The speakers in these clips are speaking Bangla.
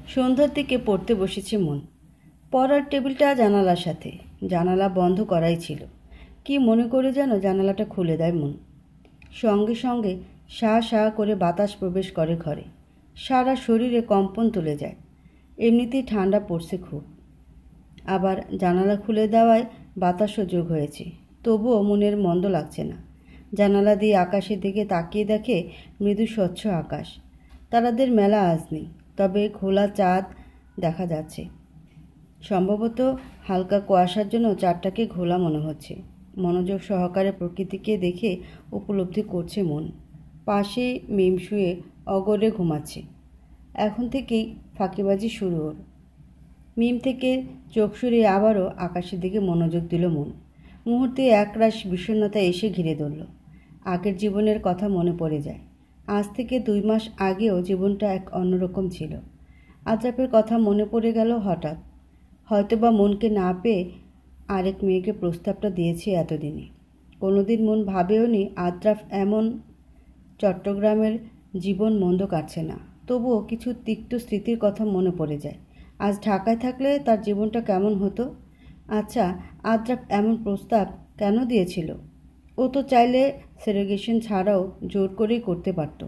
সন্ধ্যার দিকে পড়তে বসেছে মন। পড়ার টেবিলটা জানালার সাথে, জানালা বন্ধ করাই ছিল। কি মনে করে যেন জানালাটা খুলে দেয় মন। সঙ্গে সঙ্গে শাঁ শাঁ করে বাতাস প্রবেশ করে ঘরে। সারা শরীরে কম্পন তুলে যায়। এমনিতেই ঠান্ডা পড়ছে খুব, আবার জানালা খুলে দেওয়ায় বাতাসও যোগ হয়েছে। তবুও মনের মন্দ লাগছে না। জানালা দিয়ে আকাশের দিকে তাকিয়ে দেখে মৃদু স্বচ্ছ আকাশ। তারাদের মেলা আজ নেই, তবে খোলা চাঁদ দেখা যাচ্ছে। সম্ভবত হালকা কুয়াশার জন্য চাঁদটাকে ঘোলা মনে হচ্ছে। মনোযোগ সহকারে প্রকৃতিকে দেখে উপলব্ধি করছে মন। পাশে মিম শুয়ে অগরে ঘুমাচ্ছে। এখন থেকেই ফাঁকিবাজি শুরু ওর। মিম থেকে চোখ সরিয়ে আবারও আকাশের দিকে মনোযোগ দিল মন। মুহূর্তে একরাশ বিষণ্ণতা এসে ঘিরে ধরল। আগের জীবনের কথা মনে পড়ে যায়। আজ থেকে 2 মাস আগেও জীবনটা এক অন্যরকম ছিল। আজরাফের কথা মনে পড়ে গেল হঠাৎ। হয়তোবা মনকে না পেয়ে আরেক মেয়েকে প্রস্তাবটা দিয়েছে এতদিনে। কোনোদিন মন ভাবেওনি আজরাফ এমন। চট্টগ্রামের জীবন মন্দ কাটছে না, তবুও কিছু তিক্ত স্মৃতির কথা মনে পড়ে যায়। আজ ঢাকায় থাকলে তার জীবনটা কেমন হতো? আচ্ছা, আজরাফ এমন প্রস্তাব কেন দিয়েছিল? ও তো চাইলে সেগ্রিগেশন ছাড়াও জোর করেই করতে পারত,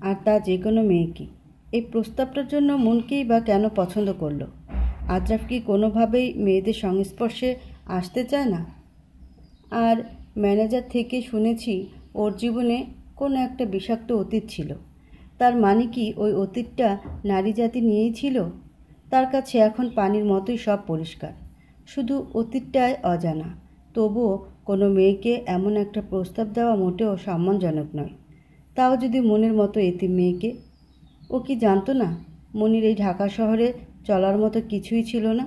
আর তা যে কোনো মেয়েকে। এই প্রস্তাবটার জন্য মনকেই বা কেন পছন্দ করলো? আজরাফ কি কোনোভাবেই মেয়েদের সংস্পর্শে আসতে চায় না? আর ম্যানেজার থেকে শুনেছি ওর জীবনে কোনো একটা বিষাক্ত অতীত ছিল। তার মানে কি ওই অতীতটা নারী জাতি নিয়েই ছিল? তার কাছে এখন পানির মতোই সব পরিষ্কার, শুধু অতীতটাই অজানা। তবুও কোনো মেয়েকে এমন একটা প্রস্তাব দেওয়া মোটেও সম্মানজনক নয়, তাও যদি মনের মতো এতিম মেয়েকে। ও কি জানতো না মনির এই ঢাকা শহরে চলার মতো কিছুই ছিল না?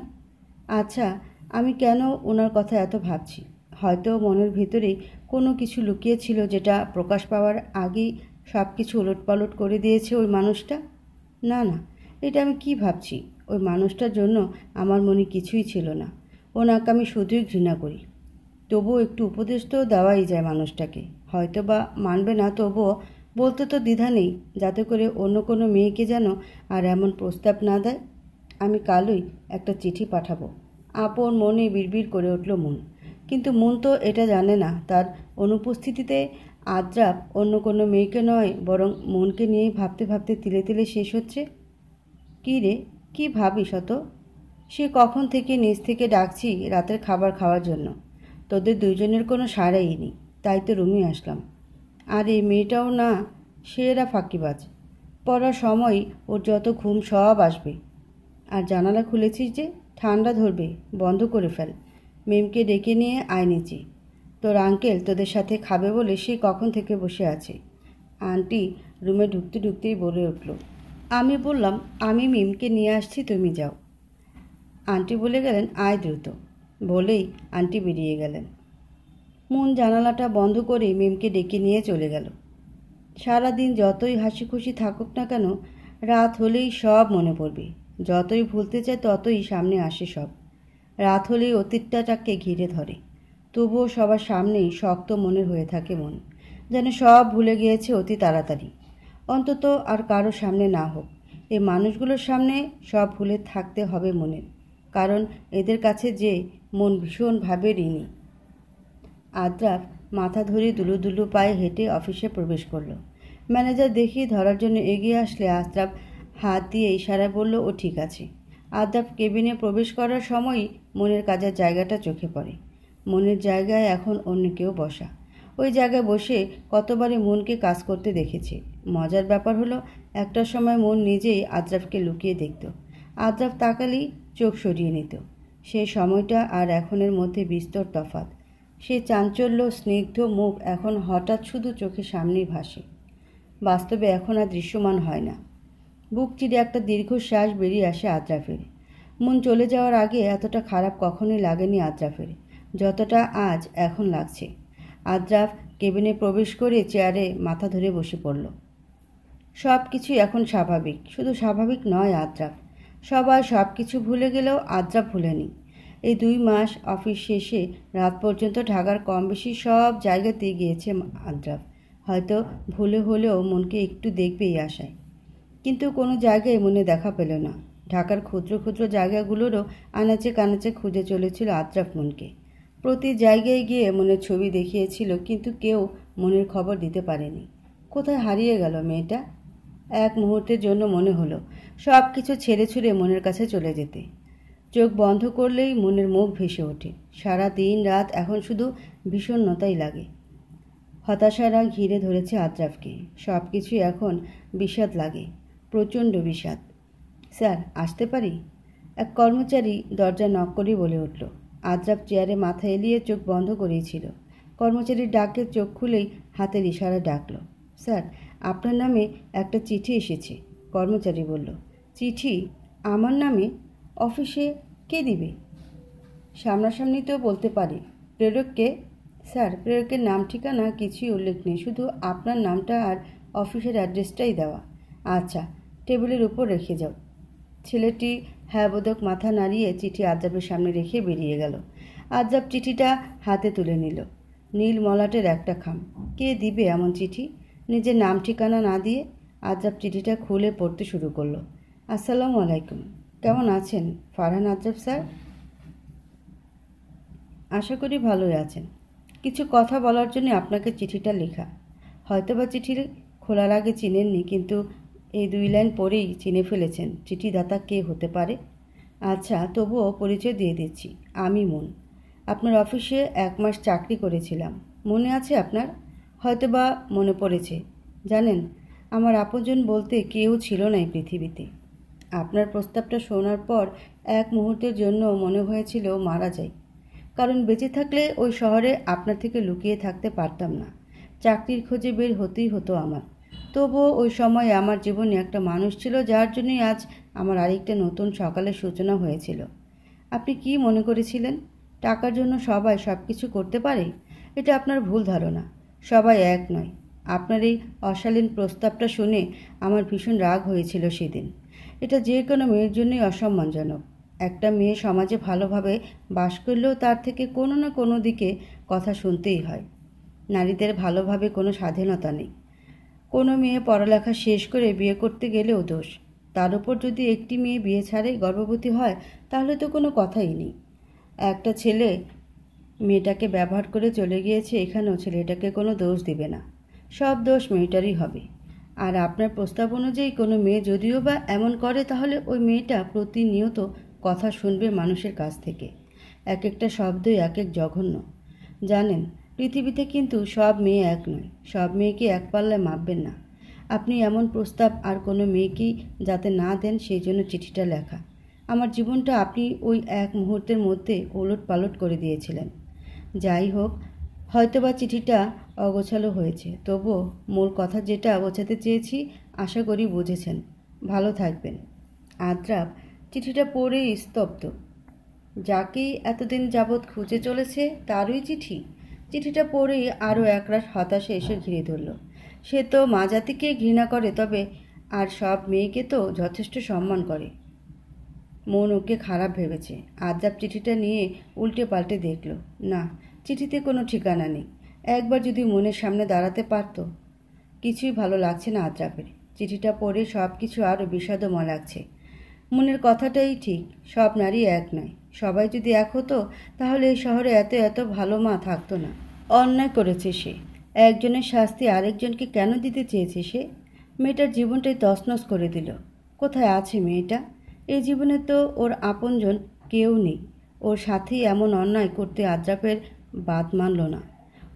আচ্ছা, আমি কেন ওনার কথা এত ভাবছি? হয়তো মনের ভিতরেই কোনো কিছু লুকিয়ে ছিল, যেটা প্রকাশ পাওয়ার আগেই সব কিছু ওলটপালট করে দিয়েছে ওই মানুষটা। না না, এটা আমি কি ভাবছি? ওই মানুষটার জন্য আমার মনে কিছুই ছিল না। ওনাকে আমি শুধুই ঘৃণা করি। তবুও একটু উপদেশ তো দেওয়াই যায় মানুষটাকে। হয়তো বা মানবে না, তবুও বলতে তো দ্বিধা নেই, যাতে করে অন্য কোনো মেয়েকে যেন আর এমন প্রস্তাব না দেয়। আমি কালই একটা চিঠি পাঠাবো। আপন মনে বিড়বিড় করে উঠল মন। কিন্তু মন তো এটা জানে না তার অনুপস্থিতিতে আজরাফ অন্য কোনো মেয়েকে নয়, বরং মনকে নিয়েই ভাবতে ভাবতে তিলে তিলে শেষ হচ্ছে। কী রে, কী ভাবিস অত? সে কখন থেকে নিচ থেকে ডাকছি রাতের খাবার খাওয়ার জন্য। তোদের দুইজনের কোনো সাড়াই নেই, তাই তো রুমে আসলাম। আর এই মেয়েটাও না, সে এরা ফাঁকিবাজ। পড়ার সময় ওর যত ঘুম সব আসবে। আর জানালা খুলেছিস যে, ঠান্ডা ধরবে, বন্ধ করে ফেল। মেমকে ডেকে নিয়ে আয় নিচে। তোর আঙ্কেল তোদের সাথে খাবে বলে সে কখন থেকে বসে আছে। আন্টি রুমে ঢুকতে ঢুকতেই বলে উঠল। আমি বললাম, আমি মিমকে নিয়ে আসছি, তুমি যাও। আন্টি বলে গেলেন, আয় দ্রুত। বলেই আন্টি বেরিয়ে গেলেন। মন জানালাটা বন্ধ করে মিমকে ডেকে নিয়ে চলে গেল। সারাদিন যতই হাসি খুশি থাকুক না কেন, রাত হলেই সব মনে পড়বে। যতই ভুলতে চায় ততই সামনে আসে সব। রাত হলেই অতীতটাকে ঘিরে ধরে। তবুও সবার সামনেই শক্ত মনের হয়ে থাকে মন, যেন সব ভুলে গিয়েছে অতি তাড়াতাড়ি। অন্তত আর কারো সামনে না হোক, এই মানুষগুলোর সামনে সব ভুলে থাকতে হবে মনের, কারণ এদের কাছে যে মন ভীষণভাবে ঋণী। আজরাফ মাথা ধরে দুলু দুলু পায়ে হেঁটে অফিসে প্রবেশ করল। ম্যানেজার দেখিয়ে ধরার জন্য এগিয়ে আসলে আজরাফ হাত দিয়ে ইশারায় বলল, ও ঠিক আছে। আজরাফ কেবিনে প্রবেশ করার সময়ই মনের কাজের জায়গাটা চোখে পড়ে। মনের জায়গায় এখন অন্য কেউ বসা। ওই জায়গায় বসে কতবারই মনকে কাজ করতে দেখেছে। মজার ব্যাপার হলো, একটা সময় মন নিজেই আজরাফকে লুকিয়ে দেখত। আজরাফ তাকালেই চোখ সরিয়ে নিত। সেই সময়টা আর এখনের মধ্যে বিস্তর তফাৎ। সে চাঞ্চল্য স্নিগ্ধ মুখ এখন হঠাৎ শুধু চোখের সামনেই ভাসে। বাস্তবে এখন আর দৃশ্যমান হয় না। বুক চিরে একটা দীর্ঘশ্বাস বেরিয়ে আসে আজরাফের। মন চলে যাওয়ার আগে এতটা খারাপ কখনোই লাগেনি আজরাফের, যতটা আজ এখন লাগছে। আজরাফ কেবিনে প্রবেশ করে চেয়ারে মাথা ধরে বসে পড়ল। সব কিছু এখন স্বাভাবিক, শুধু স্বাভাবিক নয় আজরাফ। সবাই সব কিছু ভুলে গেলেও আজরাফ ভুলেনি। এই 2 মাস অফিস শেষে রাত পর্যন্ত ঢাকার কম বেশি সব জায়গাতেই গিয়েছে আজরাফ, হয়তো ভুলে হলেও মনকে একটু দেখবে এই আশায়। কিন্তু কোনো জায়গায় মনে দেখা পেল না। ঢাকার ক্ষুদ্র ক্ষুদ্র জায়গাগুলোরও আনাচে কানাচে খুঁজে চলেছিল আদ্রাফ মনকে। প্রতি জায়গায় গিয়ে মনের ছবি দেখিয়েছিল, কিন্তু কেউ মনের খবর দিতে পারেনি। কোথায় হারিয়ে গেল মেয়েটা? এক মুহূর্তের জন্য মনে হলো সব কিছু ছেড়ে ছুড়ে মনের কাছে চলে যেতে। চোখ বন্ধ করলেই মনের মুখ ভেসে ওঠে। সারা দিন রাত এখন শুধু বিষণ্ণতাই লাগে। হতাশারা ঘিরে ধরেছে আদ্রাফকে। সব কিছুই এখন বিষাদ লাগে, প্রচণ্ড বিষাদ। স্যার, আসতে পারি? এক কর্মচারী দরজা নক করে বলে উঠল। আদ্রাফ চেয়ারে মাথা এলিয়ে চোখ বন্ধ করেছিল। কর্মচারীর ডাকে চোখ খুলেই হাতের ইশারা ডাকল। স্যার, আপনার নামে একটা চিঠি এসেছে। কর্মচারী বলল। চিঠি? আমার নামে? অফিসে কে দিবে? সামনাসামনি তো বলতে পারি। প্রেরককে? স্যার, প্রেরকের নাম ঠিকানা কিছুই উল্লেখ নেই, শুধু আপনার নামটা আর অফিসের অ্যাড্রেসটাই দেওয়া। আচ্ছা, টেবিলের উপর রেখে যাও। ছেলেটি হ্যাঁ বোধক মাথা নাড়িয়ে চিঠি আদ্রাফের সামনে রেখে বেরিয়ে গেল। আদ্রাফ চিঠিটা হাতে তুলে নিল। নীল মলাটের একটা খাম। কে দিবে এমন চিঠি? নিজের নাম ঠিকানা না দিয়ে আদ্রাফ চিঠিটা খুলে পড়তে শুরু করলো। আসসালামু আলাইকুম। কেমন আছেন ফারহান আদ্রাফ স্যার? আশা করি ভালোই আছেন। কিছু কথা বলার জন্য আপনাকে চিঠিটা লেখা। হয়তোবা চিঠির খোলার আগে চিনেননি, কিন্তু এই 2 লাইন পরেই চিনে ফেলেছেন চিঠিদাতা কে হতে পারে। আচ্ছা, তবুও পরিচয় দিয়ে দিচ্ছি। আমি মন। আপনার অফিসে 1 মাস চাকরি করেছিলাম। মনে আছে আপনার? হয়তোবা মনে পড়েছে। জানেন, আমার আপনজন বলতে কেউ ছিল না এই পৃথিবীতে। আপনার প্রস্তাবটা শোনার পর এক মুহূর্তের জন্য মনে হয়েছিল মারা যাই, কারণ বেঁচে থাকলে ওই শহরে আপনার থেকে লুকিয়ে থাকতে পারতাম না। চাকরির খোঁজে বের হতেই হতো আমার। তবুও ওই সময় আমার জীবনে একটা মানুষ ছিল যার জন্যই আজ আমার আরেকটা নতুন সকালের সূচনা হয়েছিল। আপনি কি মনে করেছিলেন টাকার জন্য সবাই সব কিছু করতে পারে? এটা আপনার ভুল ধারণা। সবাই এক নয়। আপনার এই অশালীন প্রস্তাবটা শুনে আমার ভীষণ রাগ হয়েছিল সেদিন। এটা যে কোনো মেয়ের জন্যই অসম্মানজনক। একটা মেয়ে সমাজে ভালোভাবে বাস করলেও তার থেকে কোনো না কোনো দিকে কথা শুনতেই হয়। নারীদের ভালোভাবে কোনো স্বাধীনতা নেই। কোনো মেয়ে পড়ালেখা শেষ করে বিয়ে করতে গেলেও দোষ। তার উপর যদি একটি মেয়ে বিয়ে ছাড়াই গর্ভবতী হয়, তাহলে তো কোনো কথাই নেই। একটা ছেলে মেয়েটাকে ব্যবহার করে চলে গিয়েছে, এখানেও ছেলেটাকে কোনো দোষ দিবে না। সব দোষ মেয়েটারই হবে। আর আপনার প্রস্তাব অনুযায়ী কোনো মেয়ে যদিও বা এমন করে, তাহলে ওই মেয়েটা প্রতিনিয়ত কথা শুনবে মানুষের কাছ থেকে। এক একটা শব্দই এক এক জঘন্য। জানেন, পৃথিবীতে কিন্তু সব মেয়ে এক নয়। সব মেয়েকে এক পাল্লায় মাপবেন না। আপনি এমন প্রস্তাব আর কোনো মেয়েকেই যাতে না দেন, সেই জন্য চিঠিটা লেখা। আমার জীবনটা আপনি ওই এক মুহূর্তের মধ্যে ওলট পালট করে দিয়েছিলেন। যাই হোক, হয়তোবা চিঠিটা অগোছালো হয়েছে, তবুও মূল কথা যেটা বোঝাতে চেয়েছি আশা করি বুঝেছেন। ভালো থাকবেন। আদ্রাফ চিঠিটা পড়েই স্তব্ধ। যাকেই এতদিন যাবৎ খুঁজে চলেছে তারই চিঠি। চিঠিটা পড়েই আরও একরাশ হতাশা এসে ঘিরে ধরল। সে তো মা জাতিকে ঘৃণা করে, তবে আর সব মেয়েকে তো যথেষ্ট সম্মান করে। মন ওকে খারাপ ভেবেছে। আদ্রাফ চিঠিটা নিয়ে উল্টে পাল্টে দেখল। না, চিঠিতে কোনো ঠিকানা নেই। একবার যদি মনের সামনে দাঁড়াতে পারত। কিছুই ভালো লাগছে না আদ্রাফের। চিঠিটা পড়ে সব কিছু আরও বিষাদময় লাগছে। মনের কথাটাই ঠিক, সব নারী এক নয়। সবাই যদি এক হতো, তাহলে এই শহরে এত এত ভালো মা থাকতো না। অন্যায় করেছে সে। একজনের শাস্তি আরেকজনকে কেন দিতে চেয়েছে সে? মেয়েটার জীবনটাই তছনছ করে দিল। কোথায় আছে মেয়েটা? এই জীবনে তো ওর আপনজন কেউ নেই। ওর সাথেই এমন অন্যায় করতে আদ্রাফের বাদ মানল না।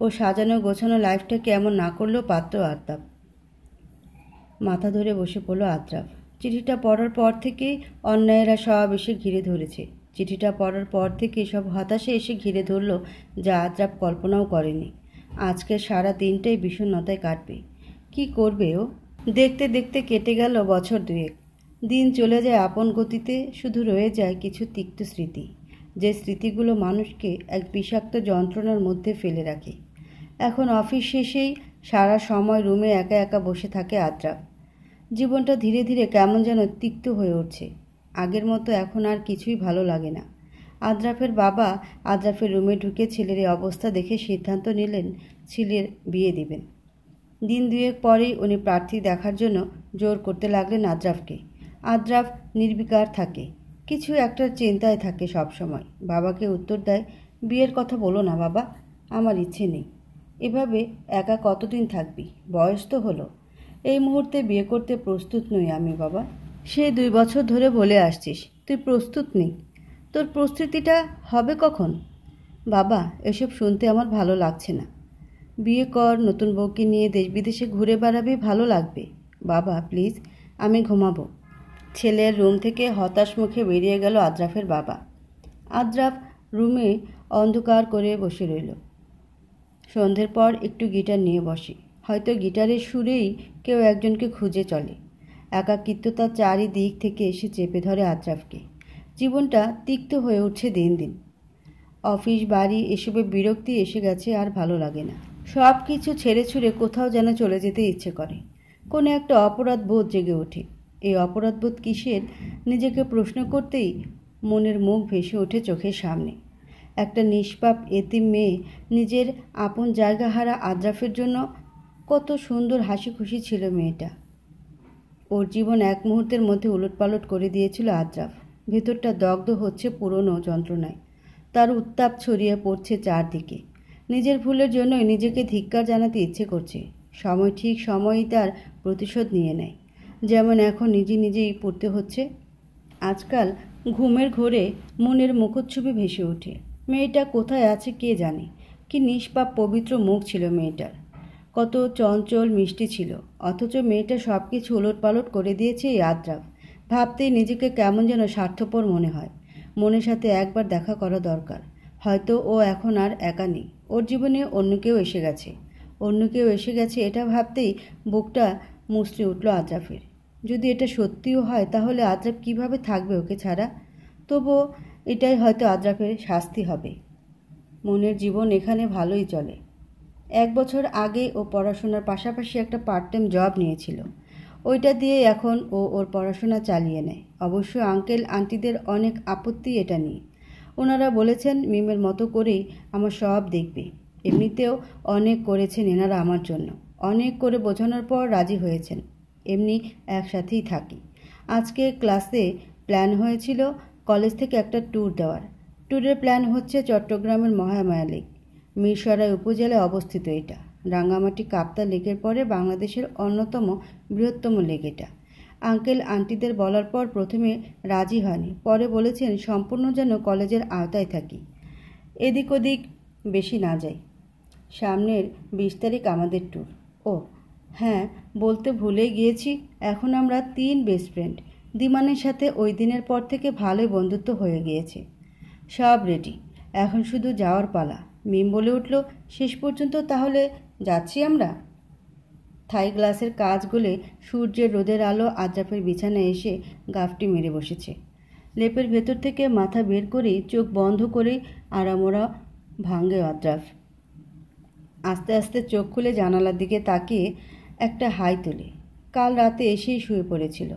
ও সাজানো গোছানো লাইফটাকে এমন না করলেও পারত আদ্রাফ। মাথা ধরে বসে পড়ল আদ্রাফ। চিঠিটা পড়ার পর থেকেই অন্যায়েরা সব এসে ঘিরে ধরেছে। চিঠিটা পড়ার পর থেকে সব হতাশা এসে ঘিরে ধরল, যা আদ্রাফ কল্পনাও করেনি। আজকের সারা দিনটাই বিষণ্ণতায় কাটবে। কি করবে ও? দেখতে দেখতে কেটে গেল বছর 2। দিন চলে যায় আপন গতিতে, শুধু রয়ে যায় কিছু তিক্ত স্মৃতি, যে স্মৃতিগুলো মানুষকে এক বিষাক্ত যন্ত্রণার মধ্যে ফেলে রাখে। এখন অফিস শেষেই সারা সময় রুমে একা একা বসে থাকে আদ্রাফ। জীবনটা ধীরে ধীরে কেমন যেন তিক্ত হয়ে উঠছে। আগের মতো এখন আর কিছুই ভালো লাগে না। আদ্রাফের বাবা আদ্রাফের রুমে ঢুকে ছেলের এই অবস্থা দেখে সিদ্ধান্ত নিলেন ছেলের বিয়ে দিবেন। দিন দুয়েক পরেই উনি প্রার্থী দেখার জন্য জোর করতে লাগলেন আদ্রাফকে। আদ্রাফ নির্বিকার থাকে, কিছু একটা চিন্তায় থাকে সব সময়। বাবাকে উত্তর দেয়, বিয়ের কথা বলো না বাবা, আমার ইচ্ছে নেই। এভাবে একা কতদিন থাকবি? বয়স তো হলো। এই মুহূর্তে বিয়ে করতে প্রস্তুত নই আমি বাবা। সেই 2 বছর ধরে বলে আসছিস তুই প্রস্তুত নেই। তোর প্রস্তুতিটা হবে কখন? বাবা, এসব শুনতে আমার ভালো লাগছে না। বিয়ে কর, নতুন বউকে নিয়ে দেশ বিদেশে ঘুরে বেড়াবি, ভালো লাগবে। বাবা প্লিজ, আমি ঘুমাবো। ছেলের রুম থেকে হতাশ মুখে বেরিয়ে গেল আদ্রাফের বাবা। আদ্রাফ রুমে অন্ধকার করে বসে রইল। সন্ধ্যের পর একটু গিটার নিয়ে বসে। হয়তো গিটারের সুরেই কেউ একজনকে খুঁজে চলে। একাকিত্বতা চারিদিক থেকে এসে চেপে ধরে আদ্রাফকে। জীবনটা তিক্ত হয়ে উঠছে দিন দিন। অফিস, বাড়ি এসবে বিরক্তি এসে গেছে, আর ভালো লাগে না। সব কিছু ছেড়ে ছুড়ে কোথাও যেন চলে যেতে ইচ্ছে করে। কোনো একটা অপরাধ বোধ জেগে ওঠে। এই অপরাধ বোধ কিসের, নিজেকে প্রশ্ন করতেই মনের মুখ ভেসে ওঠে চোখের সামনে। একটা নিষ্পাপ এতিম মেয়ে, নিজের আপন জায়গা হারা আদ্রাফের জন্য কত সুন্দর হাসি খুশি ছিল মেয়েটা। ওর জীবন এক মুহূর্তের মধ্যে উলটপালট করে দিয়েছিল আদ্রাফ। ভেতরটা দগ্ধ হচ্ছে পুরনো যন্ত্রণায়। তার উত্তাপ ছড়িয়ে পড়ছে চারদিকে। নিজের ভুলের জন্যই নিজেকে ধিক্কার জানাতে ইচ্ছে করছে। ঠিক সময়ই তার প্রতিশোধ নিয়ে নেয়, যেমন এখন নিজেই পড়তে হচ্ছে। আজকাল ঘুমের ঘোরে মনের মুখচ্ছবি ভেসে ওঠে। মেয়েটা কোথায় আছে কে জানে। কি নিষ্পাপ পবিত্র মুখ ছিল মেয়েটার, কত চঞ্চল মিষ্টি ছিল। অথচ মেয়েটা সব কিছু ওলটপালট করে দিয়েছে এই আদ্রাফ। ভাবতেই নিজেকে কেমন যেন স্বার্থপর মনে হয়। মনের সাথে একবার দেখা করা দরকার। হয়তো ও এখন আর একা নেই, ওর জীবনে অন্য কেউ এসে গেছে এটা ভাবতেই বুকটা মুচড়ে উঠল আদ্রাফের। যদি এটা সত্যিও হয় তাহলে আদ্রাফ কিভাবে থাকবে ওকে ছাড়া? তবুও এটাই হয়তো আদ্রাফের শাস্তি হবে। মনের জীবন এখানে ভালোই চলে। 1 বছর আগে ও পড়াশোনার পাশাপাশি একটা পার্ট টাইম জব নিয়েছিল। ওইটা দিয়ে এখন ও ওর পড়াশোনা চালিয়ে নেয়। অবশ্য আঙ্কেল আন্টিদের অনেক আপত্তি এটা নিয়ে। ওনারা বলেছেন মিমের মতো করেই আমার সব দেখবে। এমনিতেও অনেক করেছেন এনারা আমার জন্য। অনেক করে বোঝানোর পর রাজি হয়েছেন। এমনি একসাথেই থাকি। আজকে ক্লাসে প্ল্যান হয়েছিল কলেজ থেকে একটা ট্যুর দেওয়ার। ট্যুরের প্ল্যান হচ্ছে চট্টগ্রামের মহামায়া লেক। মিরসরাই উপজেলায় অবস্থিত এটা। রাঙ্গামাটি কাপ্তাই লেকের পরে বাংলাদেশের অন্যতম বৃহত্তম লেক এটা। আঙ্কেল আন্টিদের বলার পর প্রথমে রাজি হয়নি, পরে বলেছেন সম্পূর্ণ যেন কলেজের আওতায় থাকি, এদিক ওদিক বেশি না যাই। সামনের 20 তারিখ আমাদের ট্যুর। ও হ্যাঁ, বলতে ভুলেই গিয়েছি, এখন আমরা 3 বেস্ট ফ্রেন্ড। দিমানের সাথে ওই দিনের পর থেকে ভালোই বন্ধুত্ব হয়ে গিয়েছে। সব রেডি, এখন শুধু যাওয়ার পালা। মিম বলে উঠল, শেষ পর্যন্ত তাহলে যাচ্ছি আমরা। থাই গ্লাসের কাজ গলে সূর্যের রোদের আলো আদ্রাফের বিছানায় এসে গাফটি মেরে বসেছে। লেপের ভেতর থেকে মাথা বের করেই চোখ বন্ধ করেই আড়ামোড়া ভাঙে আদ্রাফ। আস্তে আস্তে চোখ খুলে জানালার দিকে তাকিয়ে একটা হাই তোলে। কাল রাতে এসেই শুয়ে পড়েছিল।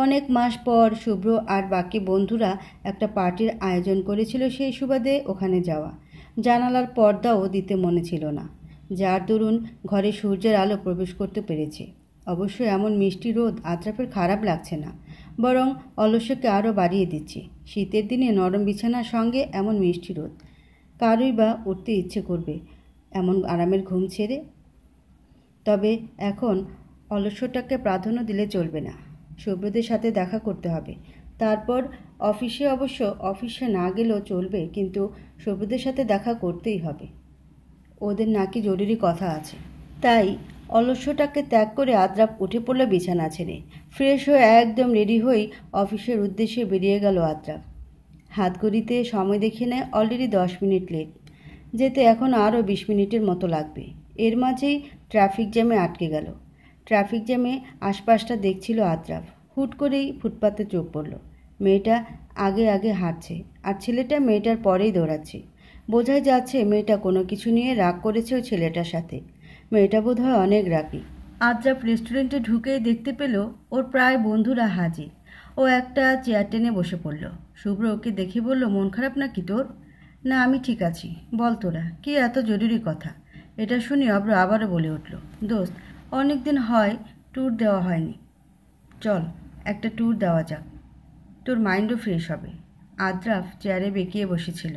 অনেক মাস পর শুভ্র আর বাকি বন্ধুরা একটা পার্টির আয়োজন করেছিল, সেই সুবাদে ওখানে যাওয়া। জানালার পর্দাও দিতে মনে ছিল না, যার দরুন ঘরে সূর্যের আলো প্রবেশ করতে পেরেছে। অবশ্য এমন মিষ্টি রোদ আদ্রাফের খারাপ লাগছে না, বরং অলস্যকে আরও বাড়িয়ে দিচ্ছে। শীতের দিনে নরম বিছানার সঙ্গে এমন মিষ্টি রোদ, কারই বা উঠতে ইচ্ছে করবে এমন আরামের ঘুম ছেড়ে? তবে এখন অলস্যটাকে প্রাধান্য দিলে চলবে না। শুভ্রদের সাথে দেখা করতে হবে। তারপর অফিসে না গেলেও চলবে, কিন্তু শুভ্রদের সাথে দেখা করতেই হবে। ওদের নাকি জরুরি কথা আছে। তাই অলস্যটাকে ত্যাগ করে আদ্রাফ উঠে পড়ল বিছানা ছেড়ে। ফ্রেশ হয়ে একদম রেডি হয়েই অফিসের উদ্দেশ্যে বেরিয়ে গেল আদ্রাফ। হাতঘড়িতে সময় দেখে নেয় অলরেডি 10 মিনিট লেট। যেতে এখন আরও 20 মিনিটের মতো লাগবে। এর মাঝেই ট্রাফিক জ্যামে আটকে গেল। ট্রাফিক জ্যামে আশপাশটা দেখছিল আদ্রাফ। হুট করেই ফুটপাতে চোখ পড়ল। মেয়েটা আগে আগে হাঁটছে, আর ছেলেটা মেয়েটার পরেই দৌড়াচ্ছে। বোঝাই যাচ্ছে মেয়েটা কোনো কিছু নিয়ে রাগ করেছে ওই ছেলেটার সাথে। মেয়েটা বোধহয় অনেক রাগী। আদ্রাফ রেস্টুরেন্টে ঢুকেই দেখতে পেল ওর প্রায় বন্ধুরা হাজির। ও একটা চেয়ার টেনে বসে পড়ল। শুভ্র ওকে দেখে বলল, মন খারাপ নাকি তোর? না, আমি ঠিক আছি। বল তোরা, কি এত জরুরি কথা? এটা শুনে অব্র আবারও বলে উঠল, দোস্ত, অনেক দিন হয় ট্যুর দেওয়া হয়নি। চল একটা ট্যুর দেওয়া যাক, তোর মাইন্ডও ফ্রেশ হবে। আদ্রাফ চেয়ারে বেঁকিয়ে বসেছিল।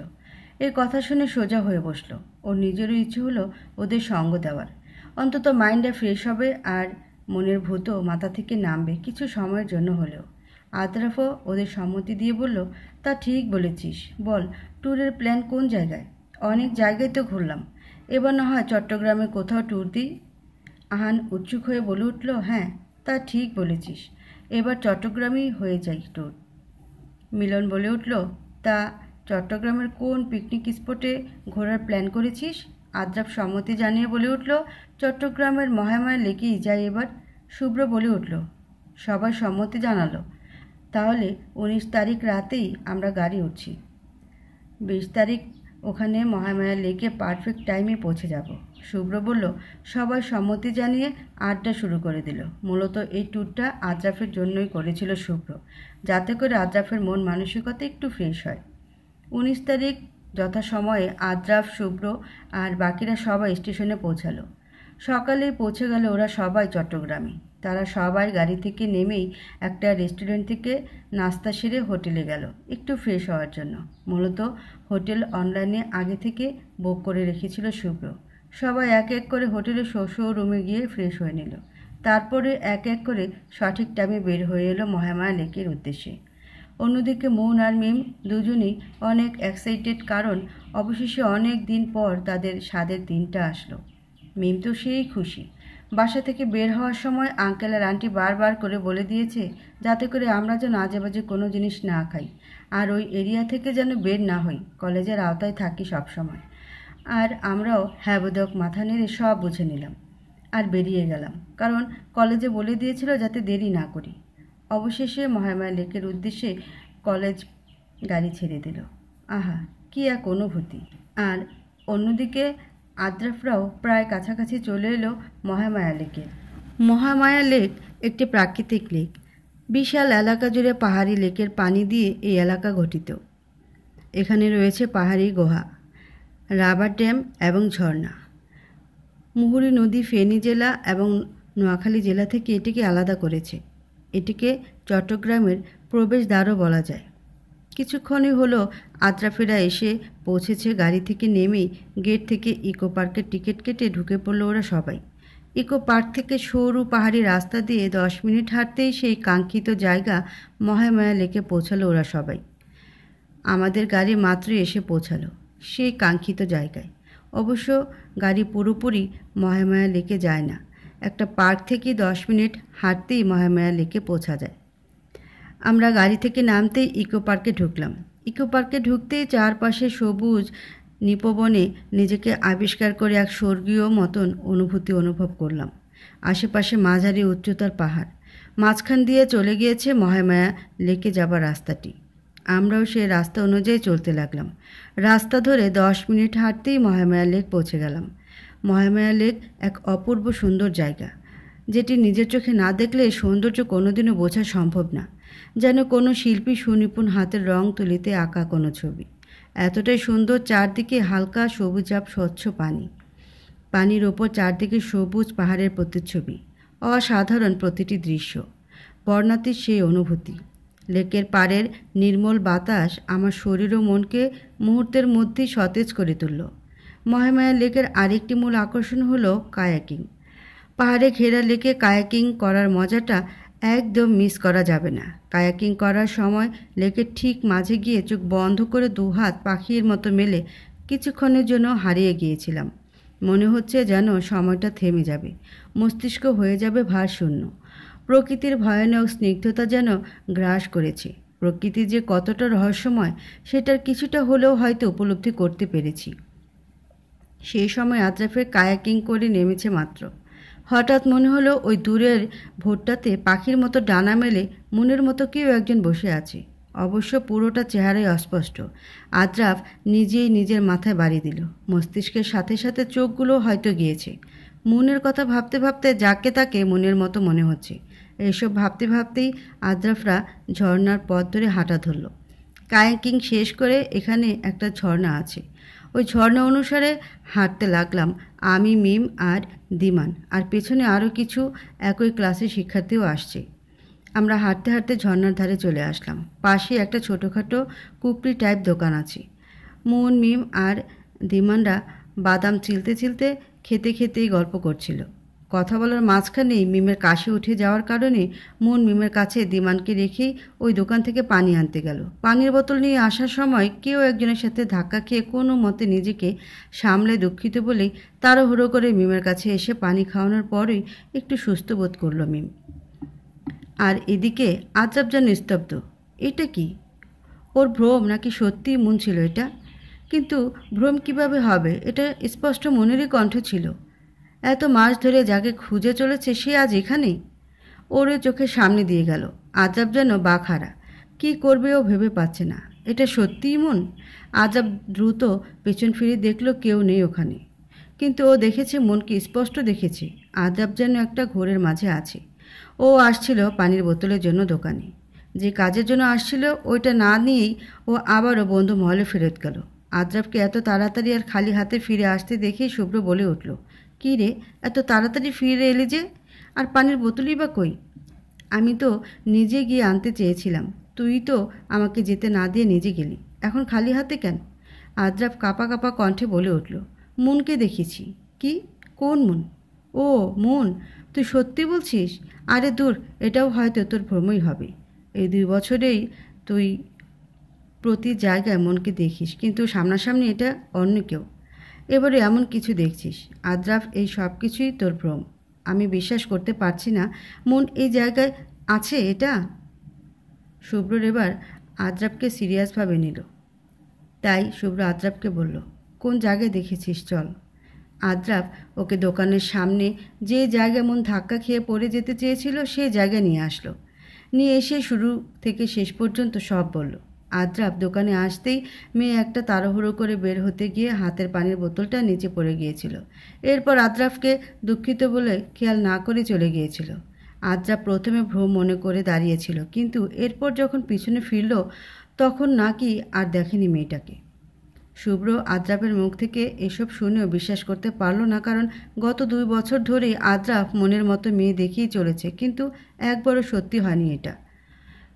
এই কথা শুনে সোজা হয়ে বসল। ওর নিজেরও ইচ্ছে হলো ওদের সঙ্গ দেওয়ার। অন্তত মাইন্ডটা ফ্রেশ হবে আর মনের ভূতও মাথা থেকে নামবে কিছু সময়ের জন্য হলেও। আদ্রাফও ওদের সম্মতি দিয়ে বলল, তা ঠিক বলেছিস, বল ট্যুরের প্ল্যান কোন জায়গায়? অনেক জায়গায় তো ঘুরলাম, এবার না হয় চট্টগ্রামে কোথাও ট্যুর দিই। আহান উৎসুক হয়ে বলে উঠল, হ্যাঁ তা ঠিক বলেছিস, এবার চট্টগ্রামেই হয়ে যাই ট্যুর। মিলন বলে উঠল, তা চট্টগ্রামের কোন পিকনিক স্পটে ঘোরার প্ল্যান করেছিস? আদ্রাফ সম্মতি জানিয়ে বলে উঠল, চট্টগ্রামের মহামায়া লেকেই যাই এবার। শুভ্র বলে উঠল। সবাই সম্মতি জানালো। তাহলে 19 তারিখ রাতেই আমরা গাড়ি উঠছি। 20 তারিখ ওখানে মহামায়া লেকে পারফেক্ট টাইমে পৌঁছে যাব। শুভ্র বলল। সবাই সম্মতি জানিয়ে আড্ডা শুরু করে দিল। মূলত এই ট্যুরটা আদ্রাফের জন্যই করেছিল শুভ্র, যাতে করে আদ্রাফের মন মানসিকতা একটু ফ্রেশ হয়। 19 তারিখ যথাসময়ে আদ্রাফ, শুভ্র আর বাকিরা সবাই স্টেশনে পৌঁছালো। সকালেই পৌঁছে গেল ওরা সবাই চট্টগ্রামে। তারা সবাই গাড়ি থেকে নেমেই একটা রেস্টুরেন্ট থেকে নাস্তা সেরে হোটেলে গেল একটু ফ্রেশ হওয়ার জন্য। মূলত হোটেল অনলাইনে আগে থেকে বুক করে রেখেছিল শুভ্র। সবাই এক এক করে হোটেলের শো রুমে গিয়ে ফ্রেশ হয়ে নিল। তারপরে এক এক করে সঠিক টাইমে বের হয়ে এলো মহামায়া লেকের উদ্দেশ্যে। অন্যদিকে মৌন আর মিম দুজনেই অনেক এক্সাইটেড, কারণ অবশেষে অনেক দিন পর তাদের স্বাদের দিনটা আসলো। মিম তো সেই খুশি। বাসা থেকে বের হওয়ার সময় আঙ্কেল আর আন্টি বারবার করে বলে দিয়েছে যাতে করে আমরা যেন আজেবাজে কোনো জিনিস না খাই আর ওই এরিয়া থেকে যেন বের না হই, কলেজের আওতায় থাকি সব সময়। আর আমরাও হ্যাবোদক মাথা নেড়ে সব বুঝে নিলাম আর বেরিয়ে গেলাম, কারণ কলেজে বলে দিয়েছিল যাতে দেরি না করি। অবশেষে মহামায়া লেকের উদ্দেশ্যে কলেজ গাড়ি ছেড়ে দিল। আহা, কি এক অনুভূতি! আর অন্যদিকে আদ্রাফরাও প্রায় কাছাকাছি চলে এলো মহামায়া লেকে। মহামায়া লেক একটি প্রাকৃতিক লেক। বিশাল এলাকা জুড়ে পাহাড়ি লেকের পানি দিয়ে এই এলাকা গঠিত। এখানে রয়েছে পাহাড়ি গুহা, রাবার ড্যাম এবং ঝর্ণা। মুহুরী নদী ফেনী জেলা এবং নোয়াখালী জেলা থেকে এটিকে আলাদা করেছে। এটিকে চট্টগ্রামের প্রবেশদ্বারও বলা যায়। কিছুক্ষণই হলো আদ্রাফেরা এসে পৌঁছেছে। গাড়ি থেকে নেমেই গেট থেকে ইকো পার্কের টিকিট কেটে ঢুকে পড়ল ওরা সবাই। ইকো পার্ক থেকে সরু পাহাড়ি রাস্তা দিয়ে 10 মিনিট হাঁটতেই সেই কাঙ্ক্ষিত জায়গা মহামায়া লেকে পৌঁছালো ওরা সবাই। আমাদের গাড়ি মাত্রই এসে পৌঁছালো সেই কাঙ্ক্ষিত জায়গায়। অবশ্য গাড়ি পুরোপুরি মহামায়া লেকে যায় না, একটা পার্ক থেকে 10 মিনিট হাঁটতেই মহামায়া লেকে পৌঁছা যায়। আমরা গাড়ি থেকে নামতেই ইকো পার্কে ঢুকলাম। ইকো পার্কে ঢুকতেই চারপাশে সবুজ নিপবনে নিজেকে আবিষ্কার করে এক স্বর্গীয় মতন অনুভূতি অনুভব করলাম। আশেপাশে মাঝারি উচ্চতার পাহাড়, মাঝখান দিয়ে চলে গিয়েছে মহামায়া লেকে যাবার রাস্তাটি। আমরাও সেই রাস্তা অনুযায়ী চলতে লাগলাম। রাস্তা ধরে 10 মিনিট হাঁটতেই মহামায়া লেক পৌঁছে গেলাম। মহামায়া লেক এক অপূর্ব সুন্দর জায়গা, যেটি নিজের চোখে না দেখলে সৌন্দর্য কোনোদিনও বোঝা সম্ভব না। যেন কোনো শিল্পী সুনিপুণ হাতের রং তুলিতে আঁকা কোনো ছবি। এতটাই সুন্দর, চারদিকে হালকা সবুজাভ স্বচ্ছ পানি, পানির ওপর চারদিকে সবুজ পাহাড়ের প্রতিচ্ছবি। অসাধারণ প্রতিটি দৃশ্য, বর্ণাতীত সেই অনুভূতি। লেকের পাড়ের নির্মল বাতাস আমার শরীর ও মনকে মুহূর্তের মধ্যেই সতেজ করে তুলল। মহামায়া লেকের আরেকটি মূল আকর্ষণ হলো কায়াকিং। পাহাড়ে ঘেরা লেকে কায়াকিং করার মজাটা একদম মিস করা যাবে না। কায়াকিং করার সময় লেকের ঠিক মাঝে গিয়ে চোখ বন্ধ করে দুহাত পাখির মতো মেলে কিছুক্ষণের জন্য হারিয়ে গিয়েছিলাম। মনে হচ্ছে যেন সময়টা থেমে যাবে, মস্তিষ্ক হয়ে যাবে ভারশূন্য। প্রকৃতির ভয়ানক স্নিগ্ধতা যেন গ্রাস করেছে। প্রকৃতি যে কতটা রহস্যময় সেটার কিছুটা হলেও হয়তো উপলব্ধি করতে পেরেছি। সেই সময় আদ্রাফের কায়াকিং করে নেমেছে মাত্র। হঠাৎ মনে হলো ওই দূরের ভোরটাতে পাখির মতো ডানা মেলে মনের মতো কেউ একজন বসে আছে। অবশ্য পুরোটা চেহারাই অস্পষ্ট। আদ্রাফ নিজেই নিজের মাথায় বাড়ি দিল। মস্তিষ্কের সাথে সাথে চোখগুলো হয়তো গিয়েছে। মনের কথা ভাবতে ভাবতে যাকে তাকে মনের মতো মনে হচ্ছে। এসব ভাবতে ভাবতেই আদ্রাফরা ঝর্ণার পথ ধরে হাঁটা ধরল। কায়াকিং শেষ করে এখানে একটা ঝর্ণা আছে, ওই ঝর্ণা অনুসারে হাঁটতে লাগলাম আমি, মিম আর দিমান, আর পেছনে আরও কিছু একই ক্লাসের শিক্ষার্থীও আসছে। আমরা হাঁটতে হাঁটতে ঝর্ণার ধারে চলে আসলাম। পাশে একটা ছোটোখাটো কুপড়ি টাইপ দোকান আছে। মুন, মিম আর দিমানরা বাদাম চিলতে চিলতে খেতে খেতেই গল্প করছিল। কথা বলার মাঝখানেই মিমের কাশি উঠে যাওয়ার কারণে মুন মিমের কাছে দিমানকে রেখেই ওই দোকান থেকে পানি আনতে গেল। পানির বোতল নিয়ে আসার সময় কেউ একজনের সাথে ধাক্কা খেয়ে কোনো মতে নিজেকে সামলে দুঃখিত বলেই তাড়াহুড়ো করে মিমের কাছে এসে পানি খাওয়ানোর পরেই একটু সুস্থ বোধ করল মিম। আর এদিকে আজব যেন নিস্তব্ধ। এটা কি? ওর ভ্রম নাকি সত্যিই মন ছিল এটা? কিন্তু ভ্রম কিভাবে হবে? এটা স্পষ্ট মনেরই কণ্ঠ ছিল। এত মাস ধরে যাকে খুঁজে চলেছে সে আজ এখানেই। ওর চোখের সামনে দিয়ে গেল। আজব যেন বাকহারা। কী করবে ও ভেবে পাচ্ছে না। এটা সত্যিই মন? আজব দ্রুত পেছন ফিরে দেখল কেউ নেই ওখানে। কিন্তু ও দেখেছে, মনকে স্পষ্ট দেখেছে, আজব যেন একটা ঘোরের মাঝে আছে। ও আসছিল পানির বোতলের জন্য দোকানে। যে কাজের জন্য আসছিল ওইটা না নিয়েই ও আবারও বন্ধু মহলে ফেরত গেল। আজরাবকে এত তাড়াতাড়ি আর খালি হাতে ফিরে আসতে দেখেই শুভ্র বলে উঠল, কী রে, এত তাড়াতাড়ি ফিরে এলি যে? আর পানির বোতলই বা কই? আমি তো নিজে গিয়ে আনতে চেয়েছিলাম, তুই তো আমাকে যেতে না দিয়ে নিজে গেলি, এখন খালি হাতে কেন? আজরাব কাঁপা কাঁপা কণ্ঠে বলে উঠল, মনকে দেখেছি। কি? কোন মন? ও মন, তুই সত্যি বলছিস? আরে দূর, এটাও হয়তো তোর ভ্রমই হবে। এই 2 বছরেই তুই প্রতি জায়গায় মনকে দেখিস, কিন্তু সামনাসামনি এটা অন্য কেউ। এবারে এমন কিছু দেখছিস। আজরাফ, এই সব কিছুই তোর ভ্রম। আমি বিশ্বাস করতে পারছি না মন এই জায়গায় আছে। এটা শুভ্রর এবার আজরাফকে সিরিয়াসভাবে নিল। তাই শুভ্র আজরাফকে বলল, কোন জায়গায় দেখেছিস চল। আজরাফ ওকে দোকানের সামনে যে জায়গায় মন ধাক্কা খেয়ে পড়ে যেতে চেয়েছিল সেই জায়গায় নিয়ে আসলো। নিয়ে এসে শুরু থেকে শেষ পর্যন্ত সব বলল। আজরাফ দোকানে আসতেই মেয়ে একটা তাড়াহুড়ো করে বের হতে গিয়ে হাতের পানির বোতলটা নিচে পড়ে গিয়েছিল। এরপর আজরাফকে দুঃখিত বলে খেয়াল না করে চলে গিয়েছিল। আজরাফ প্রথমে ভ্রম মনে করে দাঁড়িয়েছিল, কিন্তু এরপর যখন পিছনে ফিরল তখন নাকি আর দেখেনি মেয়েটাকে। শুভ্র আজরাফের মুখ থেকে এসব শুনেও বিশ্বাস করতে পারল না, কারণ গত 2 বছর ধরেই আজরাফ মনের মতো মেয়ে দেখেই চলেছে, কিন্তু একবারও সত্যি হয়নি এটা।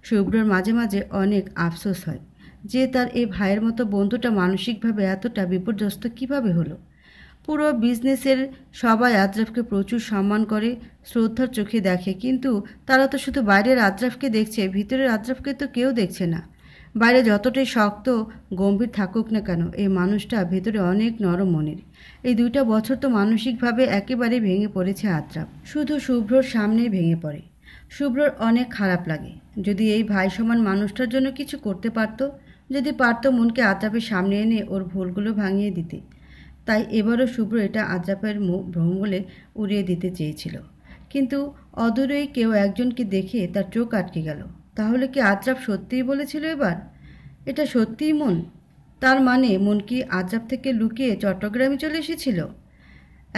শুভ্রর মাঝে মাঝে অনেক আফসোস হয় যে তার এই ভাইয়ের মতো বন্ধুটা মানসিকভাবে এতটা বিপর্যস্ত কিভাবে হলো। পুরো বিজনেসের সবাই আজরাফকে প্রচুর সম্মান করে, শ্রদ্ধার চোখে দেখে, কিন্তু তারা তো শুধু বাইরের আজরাফকে দেখছে, ভিতরের আজরাফকে তো কেউ দেখছে না। বাইরে যতটাই শক্ত গম্ভীর থাকুক না কেন, এই মানুষটা ভেতরে অনেক নরম মনের। এই 2টা বছর তো মানসিকভাবে একেবারে ভেঙে পড়েছে আজরাফ, শুধু শুভ্রর সামনেই ভেঙে পড়ে। শুভ্রর অনেক খারাপ লাগে। যদি এই ভাই সমান মানুষটার জন্য কিছু করতে পারতো, যদি পারতো মনকে আজরাফের সামনে এনে ওর ভুলগুলো ভাঙিয়ে দিতে। তাই এবারও শুভ্র এটা আজরাফের ভ্রম বলে উড়িয়ে দিতে চেয়েছিল, কিন্তু অদূরেই কেউ একজনকে দেখে তার চোখ আটকে গেল। তাহলে কি আজরাফ সত্যিই বলেছিল এবার? এটা সত্যিই মন? তার মানে মন কি আজরাফ থেকে লুকিয়ে চট্টগ্রামে চলে এসেছিল?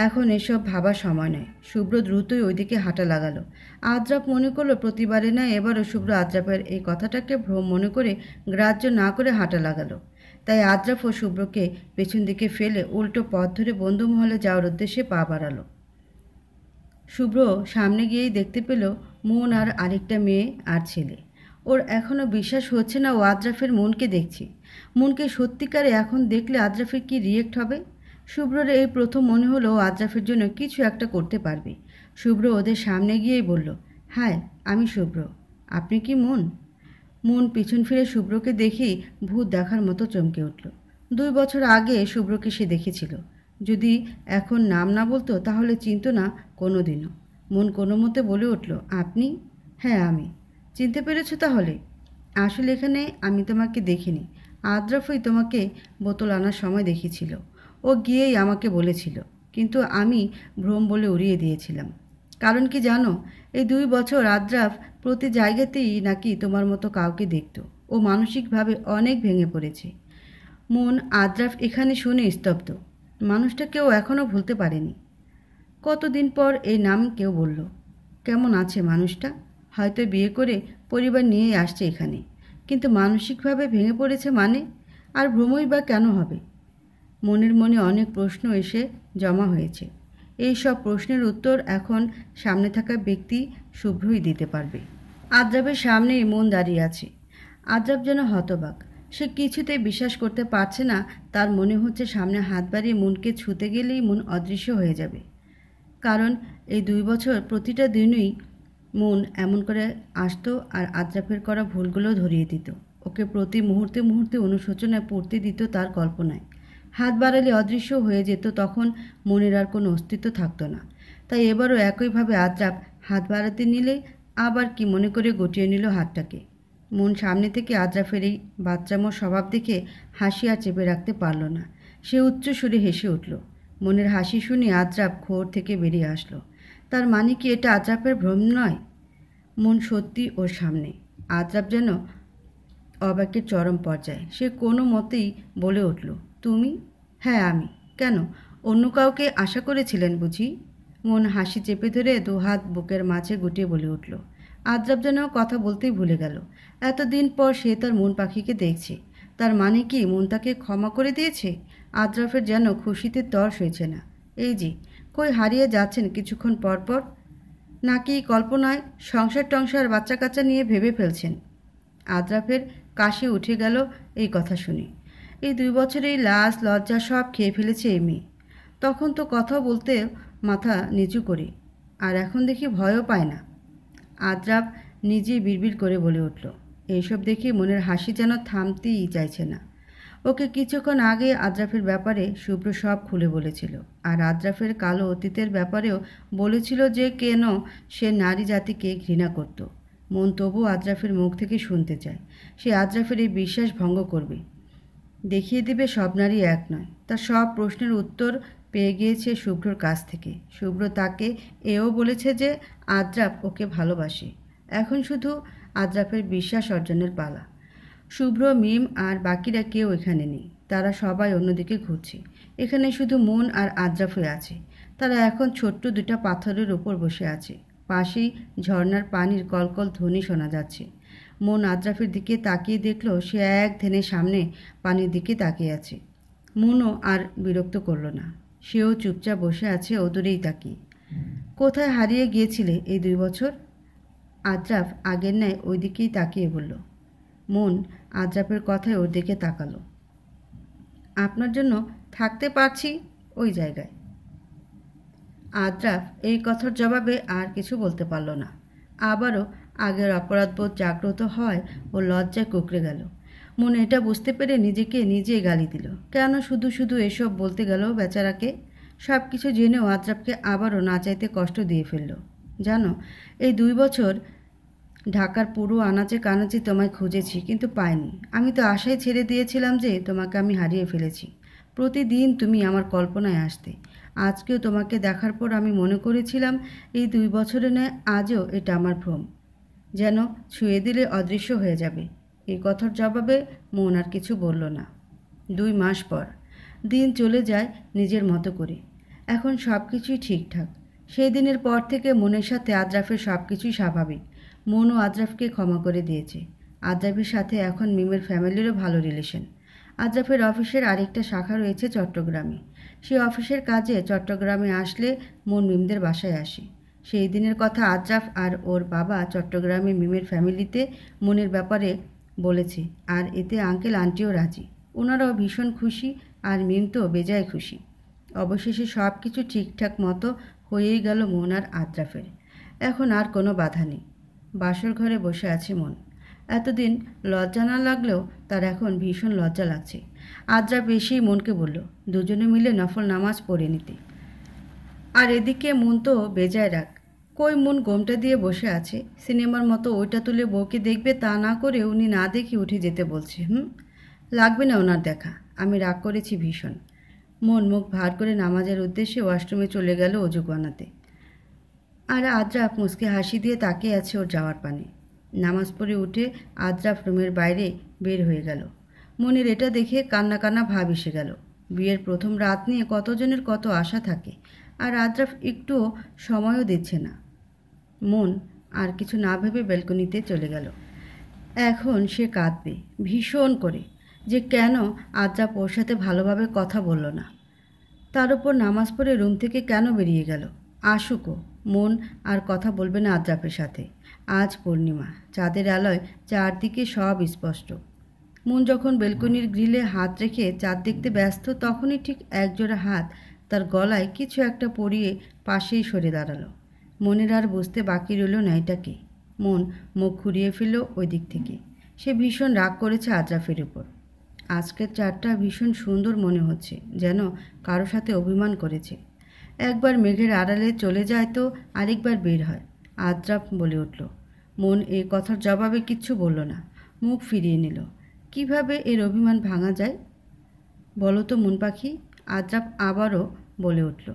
এখন এসব ভাবার সময় নয়। শুভ্র দ্রুতই ওইদিকে হাঁটা লাগালো। আজরাফ মনে করলো প্রতিবারে না এবারও শুভ্র আজরাফের এই কথাটাকে ভ্রম মনে করে গ্রাহ্য না করে হাঁটা লাগালো। তাই আজরাফ ও শুভ্রকে পেছন দিকে ফেলে উল্টো পথ ধরে বন্ধুমহলে যাওয়ার উদ্দেশ্যে পা বাড়ালো। শুভ্র সামনে গিয়েই দেখতে পেল মন আর আরেকটা মেয়ে আর ছেলে। ওর এখনও বিশ্বাস হচ্ছে না ও আজরাফের মনকে দেখছে। মনকে সত্যিকারে এখন দেখলে আজরাফের কি রিয়েক্ট হবে? শুভ্রর এই প্রথম মনে হলো আজরাফের জন্য কিছু একটা করতে পারবে। শুভ্র ওদের সামনে গিয়েই বলল, হাই, আমি শুভ্র, আপনি কি মন? মন পিছন ফিরে শুভ্রকে দেখেই ভূত দেখার মতো চমকে উঠল। 2 বছর আগে শুভ্রকে সে দেখেছিল। যদি এখন নাম না বলতো তাহলে চিনত না কোনো দিনও। মন কোনো মতে বলে উঠল, আপনি? হ্যাঁ আমি। চিনতে পেরেছো তাহলে? আসলে এখানে আমি তোমাকে দেখিনি, আজরাফই তোমাকে বোতল আনার সময় দেখেছিল। ও গিয়েই আমাকে বলেছিল, কিন্তু আমি ভ্রম বলে উড়িয়ে দিয়েছিলাম। কারণ কি জানো? এই 2 বছর আজরাফ প্রতি জায়গাতেই নাকি তোমার মতো কাউকে দেখত। ও মানসিকভাবে অনেক ভেঙে পড়েছে। মন আজরাফ এখানে শুনে স্তব্ধ। মানুষটা কেউ এখনও ভুলতে পারেনি। কতদিন পর এই নাম কেউ বলল। কেমন আছে মানুষটা? হয়তো বিয়ে করে পরিবার নিয়েই আসছে এখানে, কিন্তু মানসিকভাবে ভেঙে পড়েছে মানে? আর ভ্রমই বা কেন হবে? মনের মনে অনেক প্রশ্ন এসে জমা হয়েছে। এই সব প্রশ্নের উত্তর এখন সামনে থাকা ব্যক্তি শুভ্রই দিতে পারবে। আদ্রাফের সামনেই মন দাঁড়িয়ে আছে। আদ্রাফ যেন হতবাক। সে কিছুতেই বিশ্বাস করতে পারছে না। তার মনে হচ্ছে সামনে হাত বাড়িয়ে মনকে ছুঁতে গেলেই মন অদৃশ্য হয়ে যাবে। কারণ এই 2 বছর প্রতিটা দিনই মন এমন করে আসতো আর আদ্রাফের করা ভুলগুলো ধরিয়ে দিত। ওকে প্রতি মুহূর্তে মুহূর্তে অনুশোচনায় পড়তে দিত তার কল্পনায়। হাত বাড়ালে অদৃশ্য হয়ে যেত, তখন মনের আর কোনো অস্তিত্ব থাকতো না। তাই এবারও একইভাবে আদ্রাফ হাত বাড়াতে নিলে আবার কি মনে করে গটিয়ে নিল হাতটাকে। মন সামনে থেকে আদ্রাফের এই বাচ্চামো স্বভাব দেখে হাসি আর চেপে রাখতে পারল না। সে উচ্চ সুরে হেসে উঠল। মনের হাসি শুনে আদ্রাফ ঘোর থেকে বেরিয়ে আসলো। তার মানে কি এটা আদ্রাফের ভ্রম নয়? মন সত্যি ওর সামনে। আদ্রাফ যেন অবাকের চরম পর্যায়ে। সে কোনো মতেই বলে উঠল, তুমি? হ্যাঁ আমি। কেন, অন্য কাউকে আশা করেছিলেন বুঝি? মন হাসি চেপে ধরে 2 হাত বুকের মাঝে গুটিয়ে বলে উঠল। আদ্রাফ যেন কথা বলতেই ভুলে গেল। এতদিন পর সে তার মন পাখিকে দেখছে। তার মানে কি মন তাকে ক্ষমা করে দিয়েছে? আদ্রাফের যেন খুশিতে তর সইছে না। এই যে কই হারিয়ে যাচ্ছেন কিছুক্ষণ পর পর? নাকি কল্পনায় সংসার টংসার বাচ্চা কাচ্চা নিয়ে ভেবে ফেলছেন? আদ্রাফের কাশি উঠে গেল এই কথা শুনে। এই 2 বছরেই লাজ লজ্জা সব খেয়ে ফেলেছে এই মেয়ে। তখন তো কথা বলতে মাথা নিচু করে, আর এখন দেখি ভয়ও পায় না। আদ্রাফ নিজেই বিড়বিড় করে বলে উঠল। এইসব দেখে মনের হাসি যেন থামতেই চাইছে না। ওকে কিছুক্ষণ আগে আদ্রাফের ব্যাপারে শুভ্র সব খুলে বলেছিল, আর আদ্রাফের কালো অতীতের ব্যাপারেও বলেছিল যে কেন সে নারী জাতিকে ঘৃণা করত। মন তবু আদ্রাফের মুখ থেকে শুনতে চায়। সে আদ্রাফের এই বিশ্বাস ভঙ্গ করবে, দেখিয়ে দেবে সব নারী এক নয়। তার সব প্রশ্নের উত্তর পেয়ে গিয়েছে শুভ্রর কাছ থেকে। শুভ্র তাকে এও বলেছে যে আদ্রাফ ওকে ভালোবাসে। এখন শুধু আদ্রাফের বিশ্বাস অর্জনের পালা। শুভ্র, মিম আর বাকিরা কেউ এখানে নেই। তারা সবাই অন্যদিকে ঘুরছে। এখানে শুধু মন আর আদ্রাফ হয়ে আছে। তারা এখন ছোট্ট 2টা পাথরের উপর বসে আছে। পাশেই ঝর্ণার পানির কলকল ধ্বনি শোনা যাচ্ছে। মন আদ্রাফের দিকে তাকিয়ে দেখল সে এক ধ্যানে সামনে পানির দিকে তাকিয়ে আছে। মনও আর বিরক্ত করল না। সেও চুপচাপ বসে আছে ওদূরেই তাকিয়ে। কোথায় হারিয়ে গিয়েছিলে এই 2 বছর? আদ্রাফ আগের ন্যায় ওই দিকেই তাকিয়ে বলল। মন আদ্রাফের কথায় ওর দিকে তাকালো। আপনার জন্য থাকতে পারছি ওই জায়গায়। আদ্রাফ এই কথার জবাবে আর কিছু বলতে পারল না। আবারও আগের অপরাধবোধ জাগ্রত হয় ও লজ্জায় কুঁকড়ে গেল। মন এটা বুঝতে পেরে নিজেকে নিজেই গালি দিল। কেন শুধু শুধু এসব বলতে গেল বেচারাকে? সব কিছু জেনেও আদ্রাফকে আবারও না চাইতে কষ্ট দিয়ে ফেলল। জানো, এই 2 বছর ঢাকার পুরো আনাচে কানাচে তোমায় খুঁজেছি, কিন্তু পাইনি। আমি তো আশাই ছেড়ে দিয়েছিলাম যে তোমাকে আমি হারিয়ে ফেলেছি। প্রতিদিন তুমি আমার কল্পনায় আসতে। আজকেও তোমাকে দেখার পর আমি মনে করেছিলাম এই 2 বছরে নয় আজও এটা আমার ভ্রম, যেন ছুঁয়ে দিলে অদৃশ্য হয়ে যাবে। এই কথার জবাবে মন আর কিছু বলল না। 2 মাস পর দিন চলে যায় নিজের মতো করে। এখন সব কিছুই ঠিকঠাক। সেই দিনের পর থেকে মনের সাথে আদ্রাফের সব কিছুই স্বাভাবিক। মনও আদ্রাফকে ক্ষমা করে দিয়েছে। আদ্রাফের সাথে এখন মিমের ফ্যামিলিরও ভালো রিলেশন। আদ্রাফের অফিসের আরেকটা শাখা রয়েছে চট্টগ্রামে। সেই অফিসের কাজে চট্টগ্রামে আসলে মন মিমদের বাসায় আসে। সেই দিনের কথা আদ্রাফ আর ওর বাবা চট্টগ্রামে মিমের ফ্যামিলিতে মনের ব্যাপারে বলেছে, আর এতে আঙ্কেল আন্টিও রাজি। ওনারাও ভীষণ খুশি, আর মিম তো বেজায় খুশি। অবশেষে সব কিছু ঠিকঠাক মতো হয়েই গেল মন আর আদ্রাফের। এখন আর কোনো বাধা নেই। বাসর ঘরে বসে আছে মন। এতদিন লজ্জা না লাগলেও তার এখন ভীষণ লজ্জা লাগছে। আদ্রাফ এসেই মনকে বলল দুজনে মিলে নফল নামাজ পড়ে নিতে। আর এদিকে মন তো বেজায় রাগ। কই মন গোমটা দিয়ে বসে আছে। সিনেমার মতো ওইটা তুলে বউকে দেখবে তা না করে উনি না দেখে উঠে যেতে বলছে। লাগবে না ওনার দেখা। আমি রাগ করেছি ভীষণ। মন মুখ ভার করে নামাজের উদ্দেশ্যে ওয়াশরুমে চলে গেল অজু বানাতে। আর আদ্রাফ মুচকে হাসি দিয়ে তাকিয়ে আছে ওর যাওয়ার পানে। নামাজ পড়ে উঠে আদ্রাফ রুমের বাইরে বের হয়ে গেল। মনের এটা দেখে কান্না কান্না ভাব এসে গেল। বিয়ের প্রথম রাত নিয়ে কতজনের কত আশা থাকে, আর আদ্রাফ একটুও সময়ও দিচ্ছে না। মন আর কিছু না ভেবে ব্যালকনিতে চলে গেল। এখন সে কাঁদবে ভীষণ করে। যে কেন আদ্রাপ ওর সাথে ভালোভাবে কথা বলল না। তার উপর নামাজ পড়ে রুম থেকে কেন বেরিয়ে গেল। আসুকও, মন আর কথা বলবে না আদ্রাপের সাথে। আজ পূর্ণিমা, চাঁদের আলোয় চারদিকে সব স্পষ্ট। মন যখন বেলকনির গ্রিলে হাত রেখে চাঁদ দেখতে ব্যস্ত, তখনই ঠিক একজোড়া হাত তার গলায় কিছু একটা পরিয়ে পাশেই সরে দাঁড়ালো। মনের আর বুঝতে বাকি রইল না এটা কি। মন মুখ ঘুরিয়ে ফেলল ওই দিক থেকে। সে ভীষণ রাগ করেছে আদ্রাফের উপর। আজকের চাঁদটা ভীষণ সুন্দর মনে হচ্ছে, যেন কারো সাথে অভিমান করেছে। একবার মেঘের আড়ালে চলে যায় তো আরেকবার বের হয়। আদ্রাফ বলে উঠল। মন এই কথার জবাবে কিচ্ছু বলল না, মুখ ফিরিয়ে নিল। কিভাবে এর অভিমান ভাঙা যায় বলো তো মন পাখি। আদ্রাফ আবারও বলে উঠল।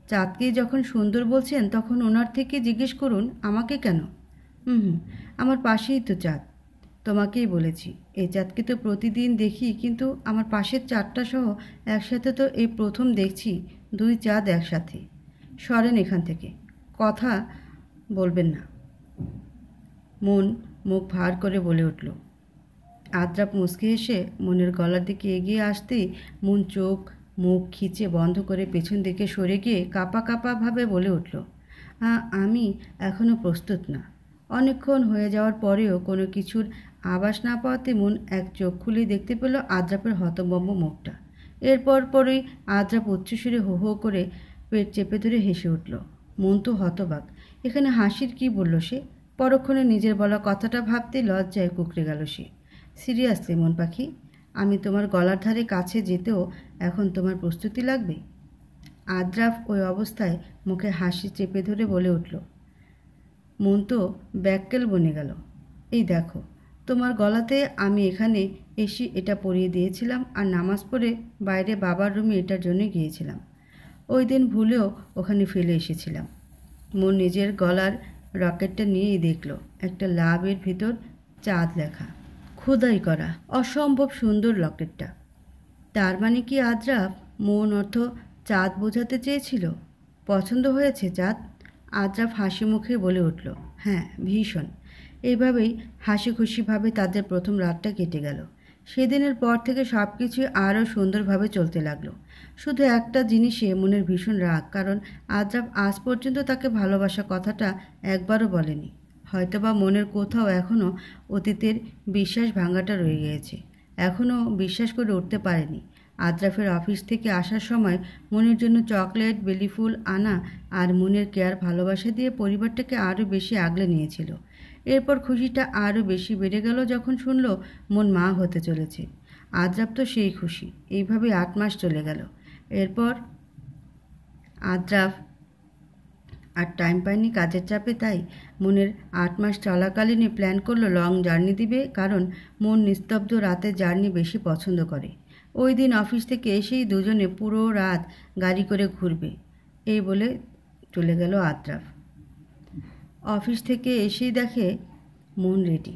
চাঁদকেই যখন সুন্দর বলছেন, তখন ওনার থেকে জিজ্ঞেস করুন আমাকে কেন। আমার পাশেই তো চাঁদ। তোমাকেই বলেছি, এই চাঁদকে তো প্রতিদিন দেখি, কিন্তু আমার পাশের চাঁদটা সহ একসাথে তো এই প্রথম দেখছি। দুই চাঁদ একসাথে। সরেন এখান থেকে, কথা বলবেন না। মন মুখ ভার করে বলে উঠল। আদ্রাপ মুচকি হেসে মনের গলার দিকে এগিয়ে আসতেই মন চোখ মুখ খিচে বন্ধ করে পেছন দিকে সরে গিয়ে কাঁপা কাঁপা ভাবে বলে উঠল, আমি এখনও প্রস্তুত না। অনেকক্ষণ হয়ে যাওয়ার পরেও কোনো কিছুর আভাস না পাওয়াতে মন এক চোখ খুলে দেখতে পেল আদ্রাপের হতভম্ব মুখটা। এরপর পরই আদ্রাপ উচ্চস্বরে হো হো করে পেট চেপে ধরে হেসে উঠল। মন তো হতবাক, এখানে হাসির কি বলল সে। পরক্ষণে নিজের বলা কথাটা ভাবতে লজ্জায় কুঁকড়ে গেল সে। সিরিয়াসলি মন পাখি, আমি তোমার গলার ধারে কাছে যেতেও এখন তোমার প্রস্তুতি লাগবে। আদ্রাফ ওই অবস্থায় মুখে হাসি চেপে ধরে বলে উঠল। মন তো ব্যাককেল বনে গেল। এই দেখো, তোমার গলাতে আমি এখানে এসে এটা পরিয়ে দিয়েছিলাম, আর নামাজ পড়ে বাইরে বাবার রুমে এটার জন্য গিয়েছিলাম। ওই দিন ভুলেও ওখানে ফেলে এসেছিলাম। মন নিজের গলার রকেটটা নিয়েই দেখল একটা লাভের ভিতর চাঁদ লেখা, খোদাই করা, অসম্ভব সুন্দর লকেটটা। তার মানে কি আদ্রাফ মন অর্থ চাঁদ বোঝাতে চেয়েছিল? পছন্দ হয়েছে চাঁদ? আদ্রাফ হাসি মুখে বলে উঠল, হ্যাঁ ভীষণ। এইভাবেই হাসি খুশিভাবে তাদের প্রথম রাতটা কেটে গেল। সেদিনের পর থেকে সব কিছু আরও সুন্দরভাবে চলতে লাগলো। শুধু একটা জিনিসে মনের ভীষণ রাগ, কারণ আদ্রাফ আজ পর্যন্ত তাকে ভালোবাসা কথাটা একবারও বলেনি। হয়তোবা মনের কোথাও এখনও অতীতের বিশ্বাস ভাঙাটা রয়ে গিয়েছে, এখনও বিশ্বাস করে উঠতে পারেনি। আদ্রাফের অফিস থেকে আসার সময় মনের জন্য চকলেট বেলি ফুল আনা আর মনের কেয়ার ভালোবাসা দিয়ে পরিবারটাকে আরও বেশি আগলে নিয়েছিল। এরপর খুশিটা আরও বেশি বেড়ে গেল যখন শুনল মন মা হতে চলেছে। আদ্রাফ তো সেই খুশি। এইভাবে 8 মাস চলে গেল। এরপর আদ্রাফ আর টাইম পায়নি কাজের চাপে, তাই মনের 8 মাস চলাকালীনই প্ল্যান করলো লং জার্নি দিবে, কারণ মন নিস্তব্ধ রাতের জার্নি বেশি পছন্দ করে। ওই দিন অফিস থেকে এসেই দুজনে পুরো রাত গাড়ি করে ঘুরবে, এই বলে চলে গেল আদ্রাফ। অফিস থেকে এসেই দেখে মন রেডি,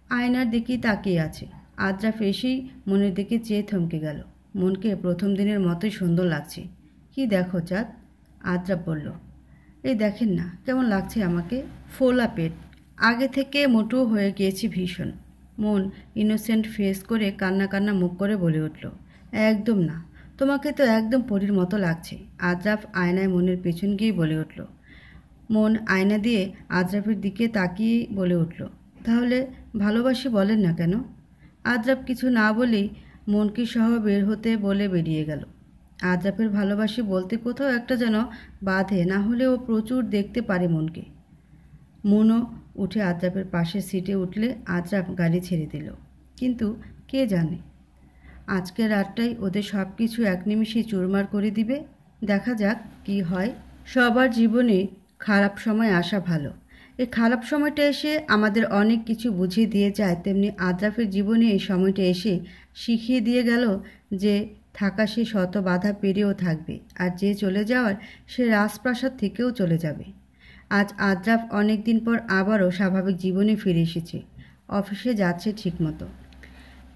আয়নার দিকেই তাকিয়ে আছে। আদ্রাফ এসেই মনের দিকে চেয়ে থমকে গেল। মনকে প্রথম দিনের মতোই সুন্দর লাগছে। কি দেখো চাঁদ? আদ্রাফ বলল। এই দেখেন না কেমন লাগছে আমাকে, ফোলা পেট, আগে থেকে মোটো হয়ে গিয়েছি ভীষণ। মন ইনোসেন্ট ফেস করে কান্না কান্না মুখ করে বলে উঠল, একদম না, তোমাকে তো একদম পরীর মতো লাগছে। আদ্রাফ আয়নায় মনের পেছন গিয়ে বলে উঠল। মন আয়না দিয়ে আদ্রাফের দিকে তাকিয়ে বলে উঠল, তাহলে ভালোবাসি বলেন না কেন? আদ্রাফ কিছু না বলেই মনকে সহ বের হতে বলে বেরিয়ে গেল। আদ্রাফের ভালোবাসি বলতে কোথাও একটা যেন বাধে, না হলে ও প্রচুর দেখতে পারে মনকে। মনও উঠে আদ্রাফের পাশের সিটে উঠলে আদ্রাফ গাড়ি ছেড়ে দিল। কিন্তু কে জানে, আজকের রাতটাই ওদের সব কিছু এক নিমিষেই চুরমার করে দিবে। দেখা যাক কি হয়। সবার জীবনে খারাপ সময় আসা ভালো। এই খারাপ সময়টা এসে আমাদের অনেক কিছু বুঝিয়ে দিয়ে যায়, তেমনি আদ্রাফের জীবনে এই সময়টা এসে শিখিয়ে দিয়ে গেল যে থাকা সে শত বাধা পেরিয়েও থাকবে, আর যে চলে যাওয়ার সে রাজপ্রাসাদ থেকেও চলে যাবে। আজ আদ্রাফ অনেক দিন পর আবারও স্বাভাবিক জীবনে ফিরে এসেছে। অফিসে যাচ্ছে ঠিকমতো।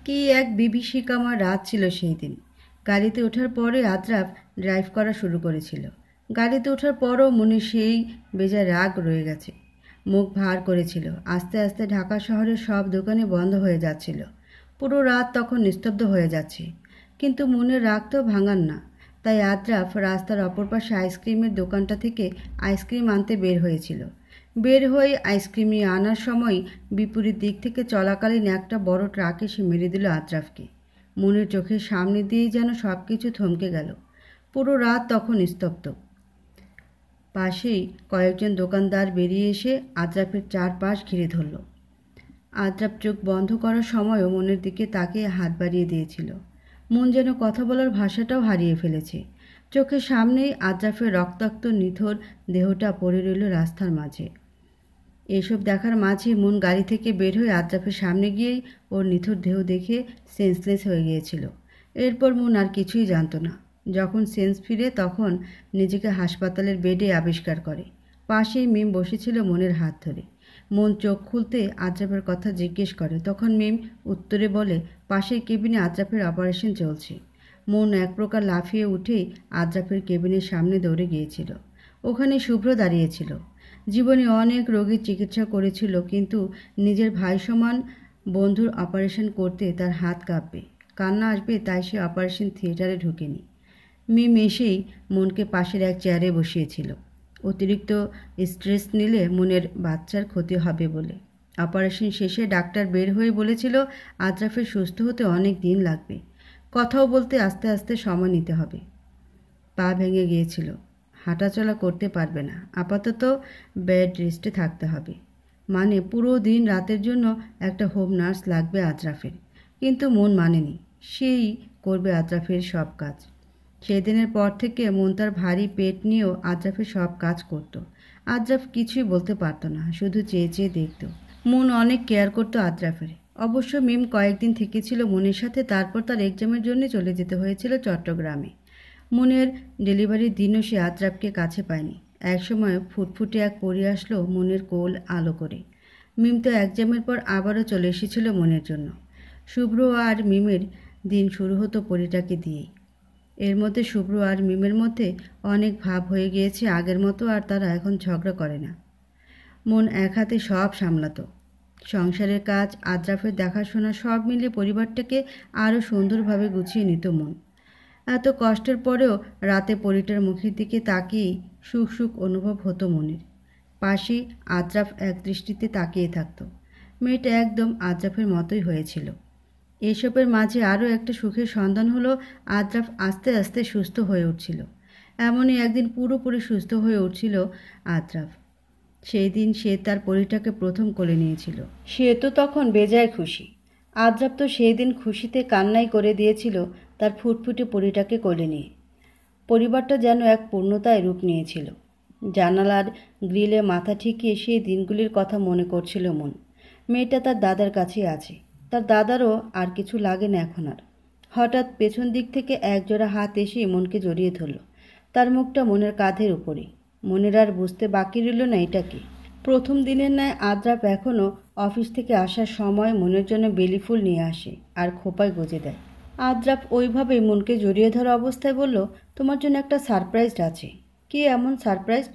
কি এক বিভীষিকাময় রাত ছিল সেই দিন। গাড়িতে ওঠার পরে আদ্রাফ ড্রাইভ করা শুরু করেছিল। গাড়িতে ওঠার পরও মনে সেই বেজায় রাগ রয়ে গেছে। মুখ ভার করেছিল। আস্তে আস্তে ঢাকা শহরের সব দোকানে বন্ধ হয়ে যাচ্ছিল। পুরো রাত তখন নিস্তব্ধ হয়ে যাচ্ছে, কিন্তু মনের রাগ তো ভাঙান না। তাই আদ্রাফ রাস্তার অপর পাশে আইসক্রিমের দোকানটা থেকে আইসক্রিম আনতে বের হয়েছিল। বের হয়ে আইসক্রিম নিয়ে আনার সময় বিপরীত দিক থেকে চলাকালীন একটা বড় ট্রাক এসে মেরে দিল আদ্রাফকে। মনের চোখের সামনে দিয়েই যেন সব কিছু থমকে গেল। পুরো রাত তখন নিস্তব্ধ। পাশেই কয়েকজন দোকানদার বেরিয়ে এসে আদ্রাফের চারপাশ ঘিরে ধরল। আদ্রাফ চোখ বন্ধ করার সময়ও মনের দিকে তাকিয়ে হাত বাড়িয়ে দিয়েছিল। মন যেন কথা বলার ভাষাটাও হারিয়ে ফেলেছে। চোখের সামনেই আদ্রাফের রক্তাক্ত নিথর দেহটা পড়ে রইল রাস্তার মাঝে। এসব দেখার মাঝে মন গাড়ি থেকে বের হয়ে আদ্রাফের সামনে গিয়েই ওর নিথর দেহ দেখে সেন্সলেস হয়ে গিয়েছিল। এরপর মন আর কিছুই জানত না। যখন সেন্স ফিরে তখন নিজেকে হাসপাতালের বেডে আবিষ্কার করে। পাশেই মিম বসেছিল মনের হাত ধরে। মন চোখ খুলতে আদ্রাফের কথা জিজ্ঞেস করে, তখন মিম উত্তরে বলে পাশের কেবিনে আদ্রাফের অপারেশন চলছে। মন এক প্রকার লাফিয়ে উঠেই আদ্রাফের কেবিনের সামনে দৌড়ে গিয়েছিল। ওখানে শুভ্র দাঁড়িয়েছিল। জীবনে অনেক রোগীর চিকিৎসা করেছিল, কিন্তু নিজের ভাই সমান বন্ধুর অপারেশন করতে তার হাত কাঁপবে, কান্না আসবে, তাই সে অপারেশন থিয়েটারে ঢুকেনি। মিম এসেই মনকে পাশের এক চেয়ারে বসিয়েছিল। অতিরিক্ত স্ট্রেস নিলে মনের বাচ্চার ক্ষতি হবে বলে। অপারেশন শেষে ডাক্তার বের হয়ে বলেছিল আদ্রাফের সুস্থ হতে অনেক দিন লাগবে। কথাও বলতে আস্তে আস্তে সময় নিতে হবে। পা ভেঙে গিয়েছিল, হাঁটাচলা করতে পারবে না, আপাতত বেড রেস্টে থাকতে হবে। মানে পুরো দিন রাতের জন্য একটা হোম নার্স লাগবে আদ্রাফের। কিন্তু মন মানেনি, সেই করবে আদ্রাফের সব কাজ। সেদিনের পর থেকে মন তার ভারী পেট নিয়েও আদ্রাফের সব কাজ করত। আদ্রাফ কিছুই বলতে পারত না, শুধু চেয়ে চেয়ে দেখত। মন অনেক কেয়ার করত আদ্রাফের। অবশ্য মিম কয়েকদিন থেকেছিল মনের সাথে, তারপর তার এক্সামের জন্য চলে যেতে হয়েছিল চট্টগ্রামে। মনের ডেলিভারির দিনও সে আদ্রাফকে কাছে পায়নি। একসময় ফুটফুটে এক পরি আসলো মনের কোল আলো করে। মিম তো এক্সামের পর আবারও চলে এসেছিল মনের জন্য। শুভ্র আর মিমের দিন শুরু হতো পরিটাকে দিয়েই। এর মধ্যে শুভ্র আর মিমের মধ্যে অনেক ভাব হয়ে গিয়েছে আগের মতো, আর তারা এখন ঝগড়া করে না। মন এক হাতে সব সামলাতো, সংসারের কাজ, আদ্রাফের দেখাশোনা, সব মিলিয়ে পরিবারটাকে আরও সুন্দরভাবে গুছিয়ে নিত মন। এত কষ্টের পরেও রাতে পরিটার মুখের দিকে তাকিয়েই সুখ সুখ অনুভব হতো মনের। পাশে আদ্রাফ এক দৃষ্টিতে তাকিয়ে থাকত। মেয়েটা একদম আদ্রাফের মতোই হয়েছিল। এসবের মাঝে আরও একটা সুখের সন্ধান হলো, আদ্রাফ আস্তে আস্তে সুস্থ হয়ে উঠছিল। এমনই একদিন পুরোপুরি সুস্থ হয়ে উঠছিল আদ্রাফ। সেই দিন সে তার পরিটাকে প্রথম কোলে নিয়েছিল। সে তো তখন বেজায় খুশি। আদ্রাফ তো সেই দিন খুশিতে কান্নাই করে দিয়েছিল তার ফুটফুটে পরিটাকে কোলে নিয়ে। পরিবারটা যেন এক পূর্ণতায় রূপ নিয়েছিল। জানালার গ্রিলে মাথা ঠেকিয়ে সেই দিনগুলির কথা মনে করছিল মন। মেয়েটা তার দাদার কাছেই আছে, তার দাদারও আর কিছু লাগে না এখন আর। হঠাৎ পেছন দিক থেকে একজোড়া হাত এসে মনকে জড়িয়ে ধরল। তার মুখটা মনের কাঁধের উপরেই। মনের আর বুঝতে বাকি রইল না এটা কি। প্রথম দিনের ন্যায় আদ্রাফ এখনও অফিস থেকে আসার সময় মনের জন্য বেলি ফুল নিয়ে আসে আর খোপায় গুঁজে দেয়। আদ্রাফ ওইভাবেই মনকে জড়িয়ে ধরা অবস্থায় বলল, তোমার জন্য একটা সারপ্রাইজ আছে। কি এমন সারপ্রাইজ?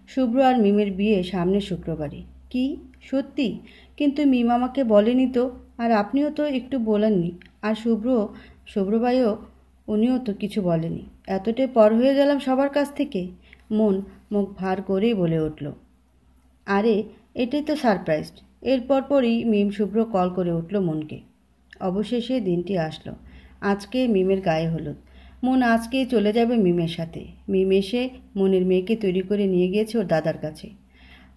শুভ্র আর মিমের বিয়ে সামনের শুক্রবারে। কি সত্যি? কিন্তু মিম আমাকে বলেনি তো, আর আপনিও তো একটু বলেননি। আর শুভ্রভাইও উনিও তো কিছু বলেনি। এতটাই পর হয়ে গেলাম সবার কাছ থেকে। মন মুখ ভার করেই বলে উঠল, আরে এটাই তো সারপ্রাইজ। এরপর পরই মিম শুভ্র কল করে উঠল মনকে। অবশেষে দিনটি আসলো। আজকে মিমের গায়ে হলুদ। মন আজকেই চলে যাবে মিমের সাথে। মিম এসে মনের মেয়েকে তৈরি করে নিয়ে গিয়েছে ওর দাদার কাছে।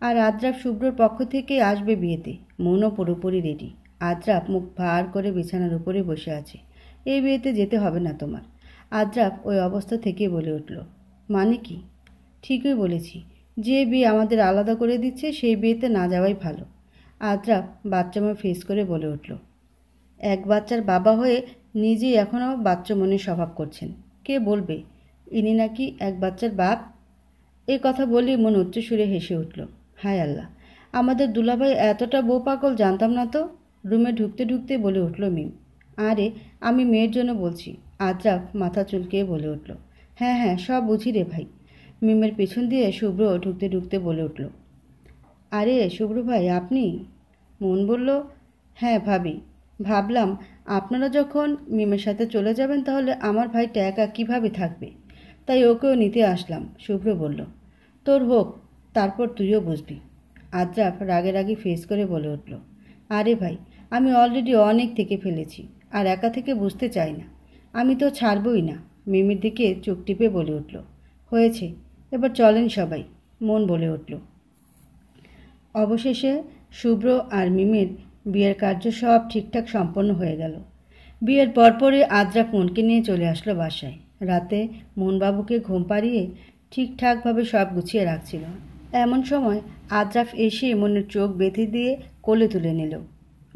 আর আদ্রাফ শুভ্রর পক্ষ থেকে আসবে বিয়েতে। মনও পুরোপুরি রেডি। আদ্রাফ মুখ ভার করে বিছানার উপরে বসে আছে। এই বিয়েতে যেতে হবে না তোমার। আদ্রাফ ওই অবস্থা থেকে বলে উঠল, মানে কি? ঠিকই বলেছি, যে বিয়ে আমাদের আলাদা করে দিচ্ছে সেই বিয়েতে না যাওয়াই ভালো। আদ্রাফ বাচ্চাময় ফেস করে বলে উঠল। এক বাচ্চার বাবা হয়ে নিজেই এখনও বাচ্চা মনের স্বভাব করছেন। কে বলবে ইনি নাকি এক বাচ্চার বাপ? এই কথা বলি মন উচ্চস্বরে হেসে উঠল। হায় আল্লাহ, আমাদের দুলাভাই এতটা বউ পাগল, জানতাম না তো। রুমে ঢুকতে ঢুকতে বলে উঠল মিম। আরে আমি মেয়ের জন্য বলছি। আদ্রাফ মাথা চুলকে বলে উঠল, হ্যাঁ হ্যাঁ সব বুঝি রে ভাই। মিমের পেছন দিয়ে শুভ্র ঢুকতে ঢুকতে বলে উঠল, আরে শুভ্র ভাই আপনি? মন বলল, হ্যাঁ ভাবি। ভাবলাম আপনারা যখন মিমের সাথে চলে যাবেন তাহলে আমার ভাইটা একা কীভাবে থাকবে, তাই ওকেও নিতে আসলাম। শুভ্র বলল। তোর হোক, তারপর তুইও বুঝবি। আদ্রাফ রাগে রাগে ফেস করে বলে উঠল, আরে ভাই, আমি অলরেডি অনেক থেকে ফেলেছি, আর একা থেকে বুঝতে চাই না। আমি তো ছাড়বই না। মিমির দিকে চোখ টিপে বলে উঠল, হয়েছে, এবার চলেন সবাই, মন বলে উঠল। অবশেষে শুভ্র আর মিমির বিয়ের কার্য সব ঠিকঠাক সম্পন্ন হয়ে গেল। বিয়ের পরপরই আদ্রাফ মনকে নিয়ে চলে আসলো বাসায়। রাতে মনবাবুকে ঘুম পাড়িয়ে ঠিকঠাকভাবে সব গুছিয়ে রাখছিল। এমন সময় আদ্রাফ এসে মনের চোখ বেঁধে দিয়ে কোলে তুলে নিল।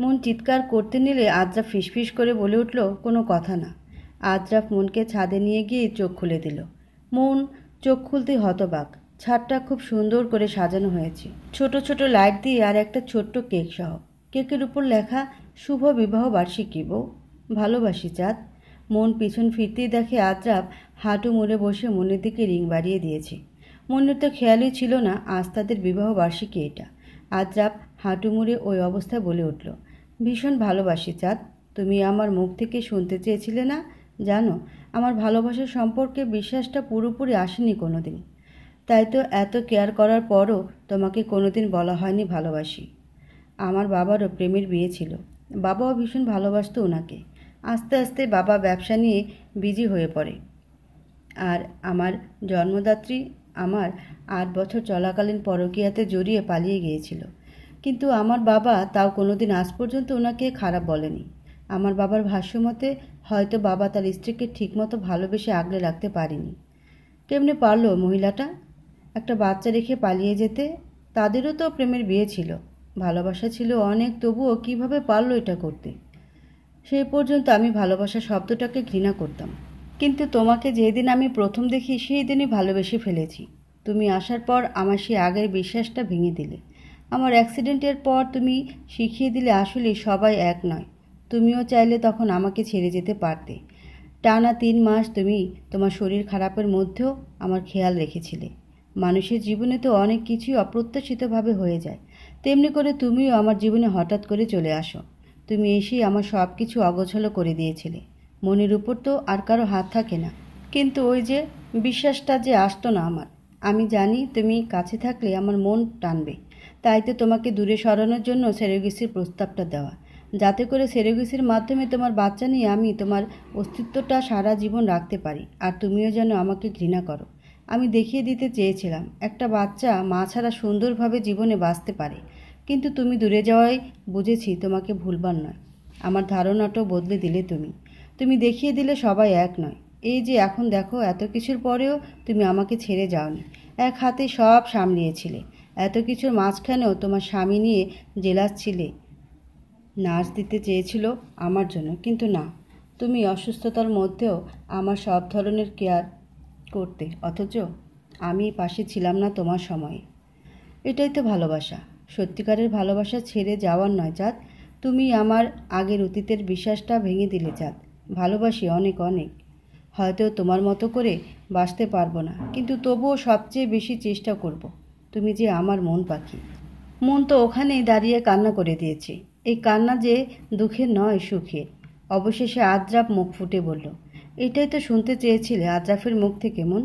মন চিৎকার করতে নিলে আদ্রাফ ফিসফিস করে বলে উঠল, কোনো কথা না। আদ্রাফ মনকে ছাদে নিয়ে গিয়ে চোখ খুলে দিল। মন চোখ খুলতেই হতবাক। ছাদটা খুব সুন্দর করে সাজানো হয়েছে, ছোট ছোট লাইট দিয়ে আর একটা ছোট্ট কেক সহ। কেকের উপর লেখা, শুভ বিবাহ বার্ষিকী বউ, ভালোবাসি চাঁদ। মন পিছন ফিরতেই দেখে আদ্রাফ হাঁটু মুড়ে বসে মনের দিকে রিং বাড়িয়ে দিয়েছে। মনের তো খেয়ালই ছিল না আজ তাদের বিবাহ বার্ষিকী এটা। আদ্রাফ হাঁটু মুড়ে ওই অবস্থায় বলে উঠল, ভীষণ ভালোবাসি চাঁদ। তুমি আমার মুখ থেকে শুনতে চেয়েছিলে না? জানো, আমার ভালোবাসার সম্পর্কে বিশ্বাসটা পুরোপুরি আসেনি কোনো দিন। তাই তো এত কেয়ার করার পরও তোমাকে কোনোদিন বলা হয়নি ভালোবাসি। আমার বাবারও প্রেমের বিয়ে ছিল, বাবাও ভীষণ ভালোবাসত ওনাকে। আস্তে আস্তে বাবা ব্যবসা নিয়ে বিজি হয়ে পড়ে, আর আমার জন্মদাত্রী আমার 8 বছর চলাকালীন পরকীয়াতে জড়িয়ে পালিয়ে গিয়েছিল। কিন্তু আমার বাবা তাও কোনোদিন আজ পর্যন্ত ওনাকে খারাপ বলেনি। আমার বাবার ভাষ্যমতে হয়তো বাবা তার স্ত্রীকে ঠিকমতো ভালোবেসে আগলে রাখতে পারেনি। কেমনে পারলো মহিলাটা একটা বাচ্চা রেখে পালিয়ে যেতে? তাদেরও তো প্রেমের বিয়ে ছিল, ভালোবাসা ছিল অনেক, তবুও কিভাবে পারলো এটা করতে? সেই পর্যন্ত আমি ভালোবাসা শব্দটাকে ঘৃণা করতাম, কিন্তু তোমাকে যেদিন আমি প্রথম দেখি সেই দিনই ভালোবেসে ফেলেছি। তুমি আসার পর আমার সেই আগের বিশ্বাসটা ভেঙে দিলে। আমার অ্যাক্সিডেন্টের পর তুমি শিখিয়ে দিলে আসলে সবাই এক নয়। তুমিও চাইলে তখন আমাকে ছেড়ে যেতে পারতে। টানা 3 মাস তুমি তোমার শরীর খারাপের মধ্যেও আমার খেয়াল রেখেছিলে। মানুষের জীবনে তো অনেক কিছুই অপ্রত্যাশিতভাবে হয়ে যায়, তেমনি করে তুমিও আমার জীবনে হঠাৎ করে চলে আসো। তুমি এসেই আমার সব কিছু অগোছালো করে দিয়েছিলে। মনের উপর তো আর কারো হাত থাকে না, কিন্তু ওই যে বিশ্বাসটা যে আসতো না আমার। আমি জানি তুমি কাছে থাকলে আমার মন টানবে, তাই তো তোমাকে দূরে সরানোর জন্য সেরোগেসির প্রস্তাবটা দেওয়া, যাতে করে সেরোগেসির মাধ্যমে তোমার বাচ্চা নিয়ে আমি তোমার অস্তিত্বটা সারা জীবন রাখতে পারি, আর তুমিও যেন আমাকে ঘৃণা করো। আমি দেখিয়ে দিতে চেয়েছিলাম একটা বাচ্চা মা ছাড়া সুন্দরভাবে জীবনে বাঁচতে পারে, কিন্তু তুমি দূরে যাওয়াই বুঝেছি তোমাকে ভুলবার নয়। আমার ধারণাটাও বদলে দিলে তুমি। তুমি দেখিয়ে দিলে সবাই এক নয়। এই যে এখন দেখো, এত কিছুর পরেও তুমি আমাকে ছেড়ে যাওনি, এক হাতে সব সামলিয়েছিলে। এত কিছুর মাঝখানেও তোমার স্বামী নিয়ে জেলাস ছিলে, নার্স দিতে চেয়েছিল আমার জন্য, কিন্তু না, তুমি অসুস্থতার মধ্যেও আমার সব ধরনের কেয়ার করতে, অথচ আমি পাশে ছিলাম না তোমার সময়ে। এটাই তো ভালোবাসা, সত্যিকারের ভালোবাসা ছেড়ে যাওয়ার নয় চাঁদ। তুমি আমার আগের অতীতের বিশ্বাসটা ভেঙে দিলে চাঁদ। ভালোবাসি অনেক অনেক, হয়তো তোমার মতো করে বাঁচতে পারবো না, কিন্তু তবুও সবচেয়ে বেশি চেষ্টা করব। তুমি যে আমার মন পাখি। মন তো ওখানেই দাঁড়িয়ে কান্না করে দিয়েছে। এই কান্না যে দুঃখের নয়, সুখের। অবশেষে আদ্রাফ মুখ ফুটে বলল, এটাই তো শুনতে চেয়েছিলে আদ্রাফের মুখ থেকে মন।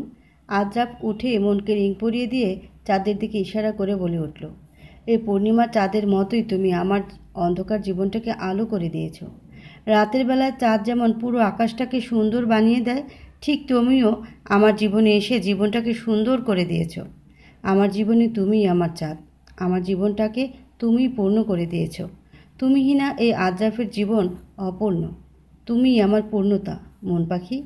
আদ্রাফ উঠে মনকে রিং পরিয়ে দিয়ে চাঁদের দিকে ইশারা করে বলে উঠল, এই পূর্ণিমার চাঁদের মতোই তুমি আমার অন্ধকার জীবনটাকে আলো করে দিয়েছ। রাতের বেলায় চাঁদ যেমন পুরো আকাশটাকে সুন্দর বানিয়ে দেয়, ঠিক তুমিও আমার জীবনে এসে জীবনটাকে সুন্দর করে দিয়েছ। আমার জীবনে তুমিই আমার চাঁদ, আমার জীবনটাকে তুমিই পূর্ণ করে দিয়েছ। তুমিহীনা এই আদ্রাফের জীবন অপূর্ণ, তুমিই আমার পূর্ণতা মন পাখি।